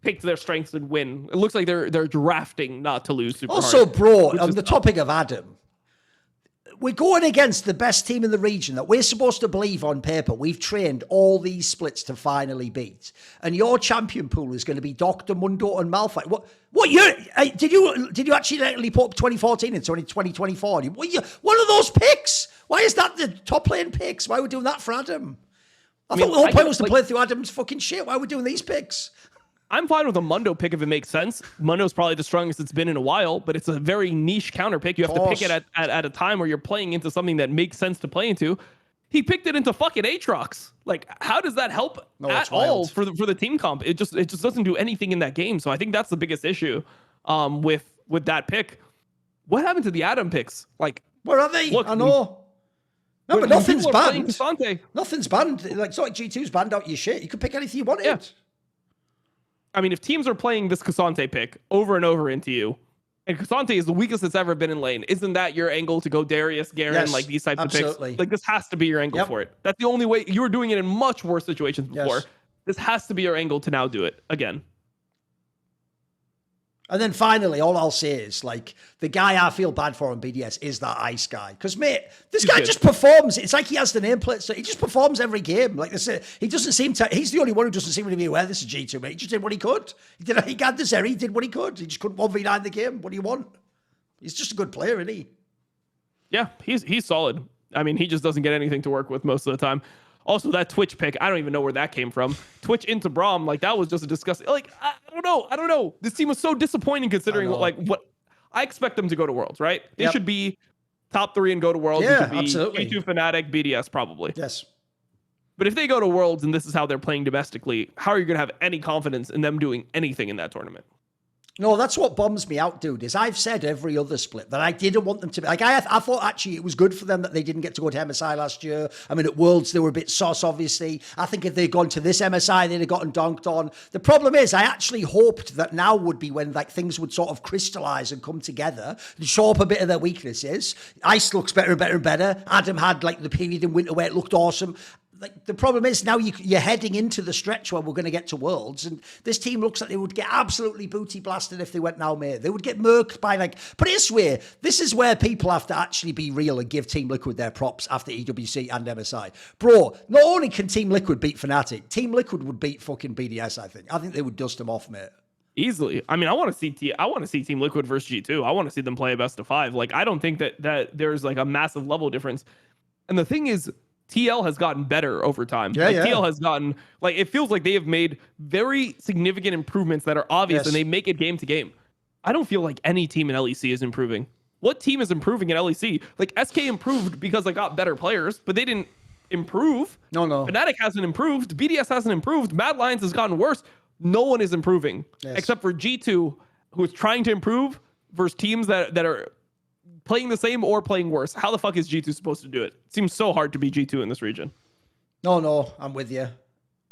pick to their strengths and win. It looks like they're drafting not to lose super also, hard, bro, on the topic of Adam, we're going against the best team in the region that we're supposed to believe on paper. We've trained all these splits to finally beat. And your champion pool is going to be Dr. Mundo and Malphite. What year? Did you actually put up 2014 and 2024? What are those picks? Why is that the top lane picks? Why are we doing that for Adam? I thought the whole point was to play through Adam's fucking shit. Why are we doing these picks? I'm fine with a Mundo pick if it makes sense. Mundo's probably the strongest it's been in a while, but it's a very niche counter pick. You have to pick it at a time where you're playing into something that makes sense to play into. He picked it into fucking Aatrox. Like, how does that help at all for the team comp? It just doesn't do anything in that game. So I think that's the biggest issue with that pick. What happened to the Adam picks? Like, where are they? Look, I know. No, but nothing's banned. Nothing's banned. Like, Sonic G2's banned out your shit. You could pick anything you wanted. Yeah. I mean, if teams are playing this Cassante pick over and over into you, and Cassante is the weakest it's ever been in lane, isn't that your angle to go Darius, Garen, like these types of picks? Like, this has to be your angle for it. That's the only way. You were doing it in much worse situations before. Yes. This has to be your angle to now do it again. And then finally, all I'll say is, like, the guy I feel bad for on BDS is that Ice guy. Because, mate, this guy just performs. It's like he has the nameplate, so he just performs every game. Like, he doesn't seem to... He's the only one who doesn't seem to be aware this is G2, mate. He just did what he could. He got this area, he did what he could. He just couldn't 1v9 the game. What do you want? He's just a good player, isn't he? Yeah, he's solid. I mean, he just doesn't get anything to work with most of the time. Also, that Twitch pick, I don't even know where that came from. Twitch into Braum, like, that was just a disgusting... Like, I don't know. This team was so disappointing considering, like, what... I expect them to go to Worlds, right? They should be top 3 and go to Worlds. Yeah, absolutely. G2, Fnatic, BDS, probably. Yes. But if they go to Worlds and this is how they're playing domestically, how are you going to have any confidence in them doing anything in that tournament? No, that's what bums me out, dude, is I've said every other split that I didn't want them to be. Like, I thought actually it was good for them that they didn't get to go to MSI last year. I mean, at Worlds, they were a bit sus, obviously. I think if they'd gone to this MSI, they'd have gotten dunked on. The problem is, I actually hoped that now would be when, like, things would sort of crystallize and come together and show up a bit of their weaknesses. Ice looks better and better and better. Adam had, like, the period in winter where it looked awesome. Like, the problem is now you're heading into the stretch where we're going to get to Worlds, and this team looks like they would get absolutely booty blasted if they went now, mate. They would get murked by, like, put it this way, this is where people have to actually be real and give Team Liquid their props after EWC and MSI. Bro, not only can Team Liquid beat Fnatic, Team Liquid would beat fucking BDS, I think. I think they would dust them off, mate. Easily. I mean, I want to see Team Liquid versus G2. I want to see them play a best of 5. Like, I don't think that there's, like, a massive level difference. And the thing is, TL has gotten better over time. TL has gotten, like, it feels like they have made very significant improvements that are obvious and they make it game to game. I don't feel like any team in LEC is improving. What team is improving in LEC? Like, SK improved because they got better players, but they didn't improve. No. Fnatic hasn't improved. BDS hasn't improved. Mad Lions has gotten worse. No one is improving except for G2, who is trying to improve versus teams that are playing the same or playing worse. How the fuck is G2 supposed to do it? It seems so hard to be G2 in this region. No, I'm with you.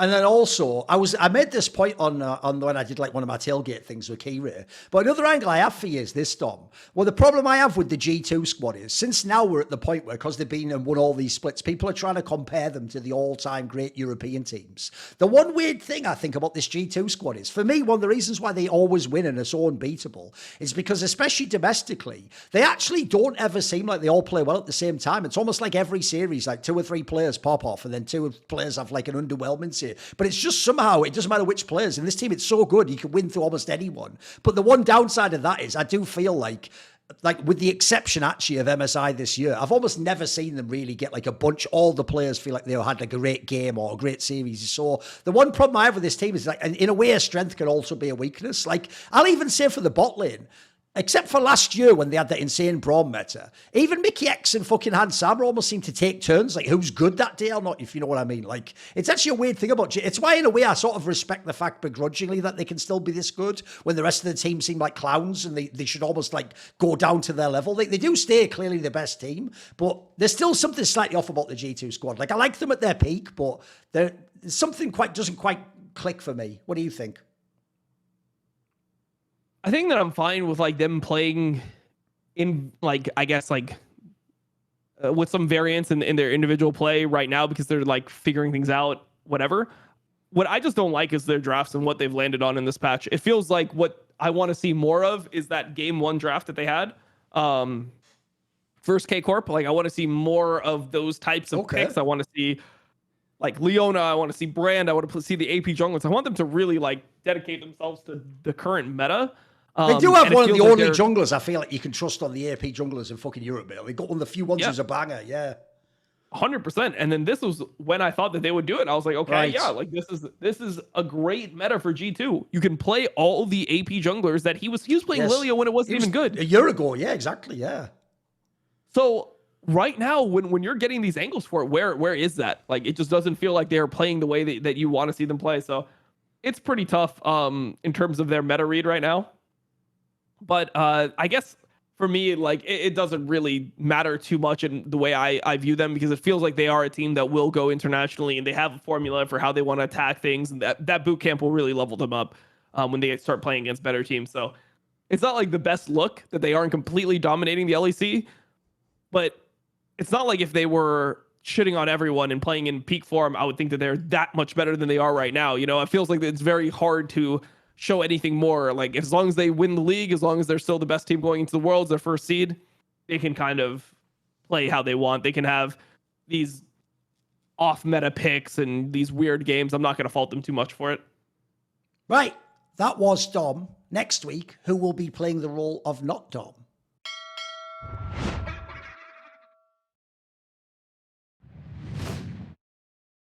And then also, I made this point on when I did like one of my tailgate things with Kira. But another angle I have for you is this, Dom. Well, the problem I have with the G2 squad is, since now we're at the point where, because they've been and won all these splits, people are trying to compare them to the all-time great European teams. The one weird thing I think about this G2 squad is, for me, one of the reasons why they always win and are so unbeatable is because, especially domestically, they actually don't ever seem like they all play well at the same time. It's almost like every series, like 2 or 3 players pop off and then 2 players have like an underwhelming series. But it's just somehow, it doesn't matter which players. In this team, it's so good, you can win through almost anyone. But the one downside of that is, I do feel like with the exception actually of MSI this year, I've almost never seen them really get like a bunch, all the players feel like they had a great game or a great series. So the one problem I have with this team is, like, in a way, a strength can also be a weakness. Like, I'll even say for the bot lane, Except for last year when they had that insane Braum meta. Even Mickey X and fucking Hans Sammer almost seem to take turns, like who's good that day or not, if you know what I mean. Like, it's actually a weird thing about It's why, in a way, I sort of respect the fact begrudgingly that they can still be this good when the rest of the team seem like clowns and they should almost like go down to their level. They do stay clearly the best team, but there's still something slightly off about the G2 squad. Like, I like them at their peak, but there's something doesn't quite click for me. What do you think? I think that I'm fine with like them playing in like, I guess like with some variance in their individual play right now because they're like figuring things out, whatever. What I just don't like is their drafts and what they've landed on in this patch. It feels like what I want to see more of is that game 1 draft that they had. First K Corp, like I want to see more of those types of picks. I want to see like Leona, I want to see Brand, I want to see the AP junglers. I want them to really like dedicate themselves to the current meta. They do have one of the only junglers I feel like you can trust on the AP junglers in fucking Europe. They got one of the few ones who's a banger, 100%. And then this was when I thought that they would do it. I was like, okay, like this is a great meta for G2. You can play all the AP junglers that he was playing Lilia when it wasn't even good. A year ago, exactly, So right now, when you're getting these angles for it, where is that? Like, it just doesn't feel like they're playing the way that you want to see them play. So it's pretty tough in terms of their meta read right now. But I guess for me, like it doesn't really matter too much in the way I view them because it feels like they are a team that will go internationally and they have a formula for how they want to attack things. And that boot camp will really level them up when they start playing against better teams. So it's not like the best look that they aren't completely dominating the LEC, but it's not like if they were shitting on everyone and playing in peak form, I would think that they're that much better than they are right now. You know, it feels like it's very hard to show anything more. Like, as long as they win the league, as long as they're still the best team going into the Worlds, their first seed, they can kind of play how they want. They can have these off-meta picks and these weird games. I'm not going to fault them too much for it. Right. That was Dom. Next week, who will be playing the role of not Dom?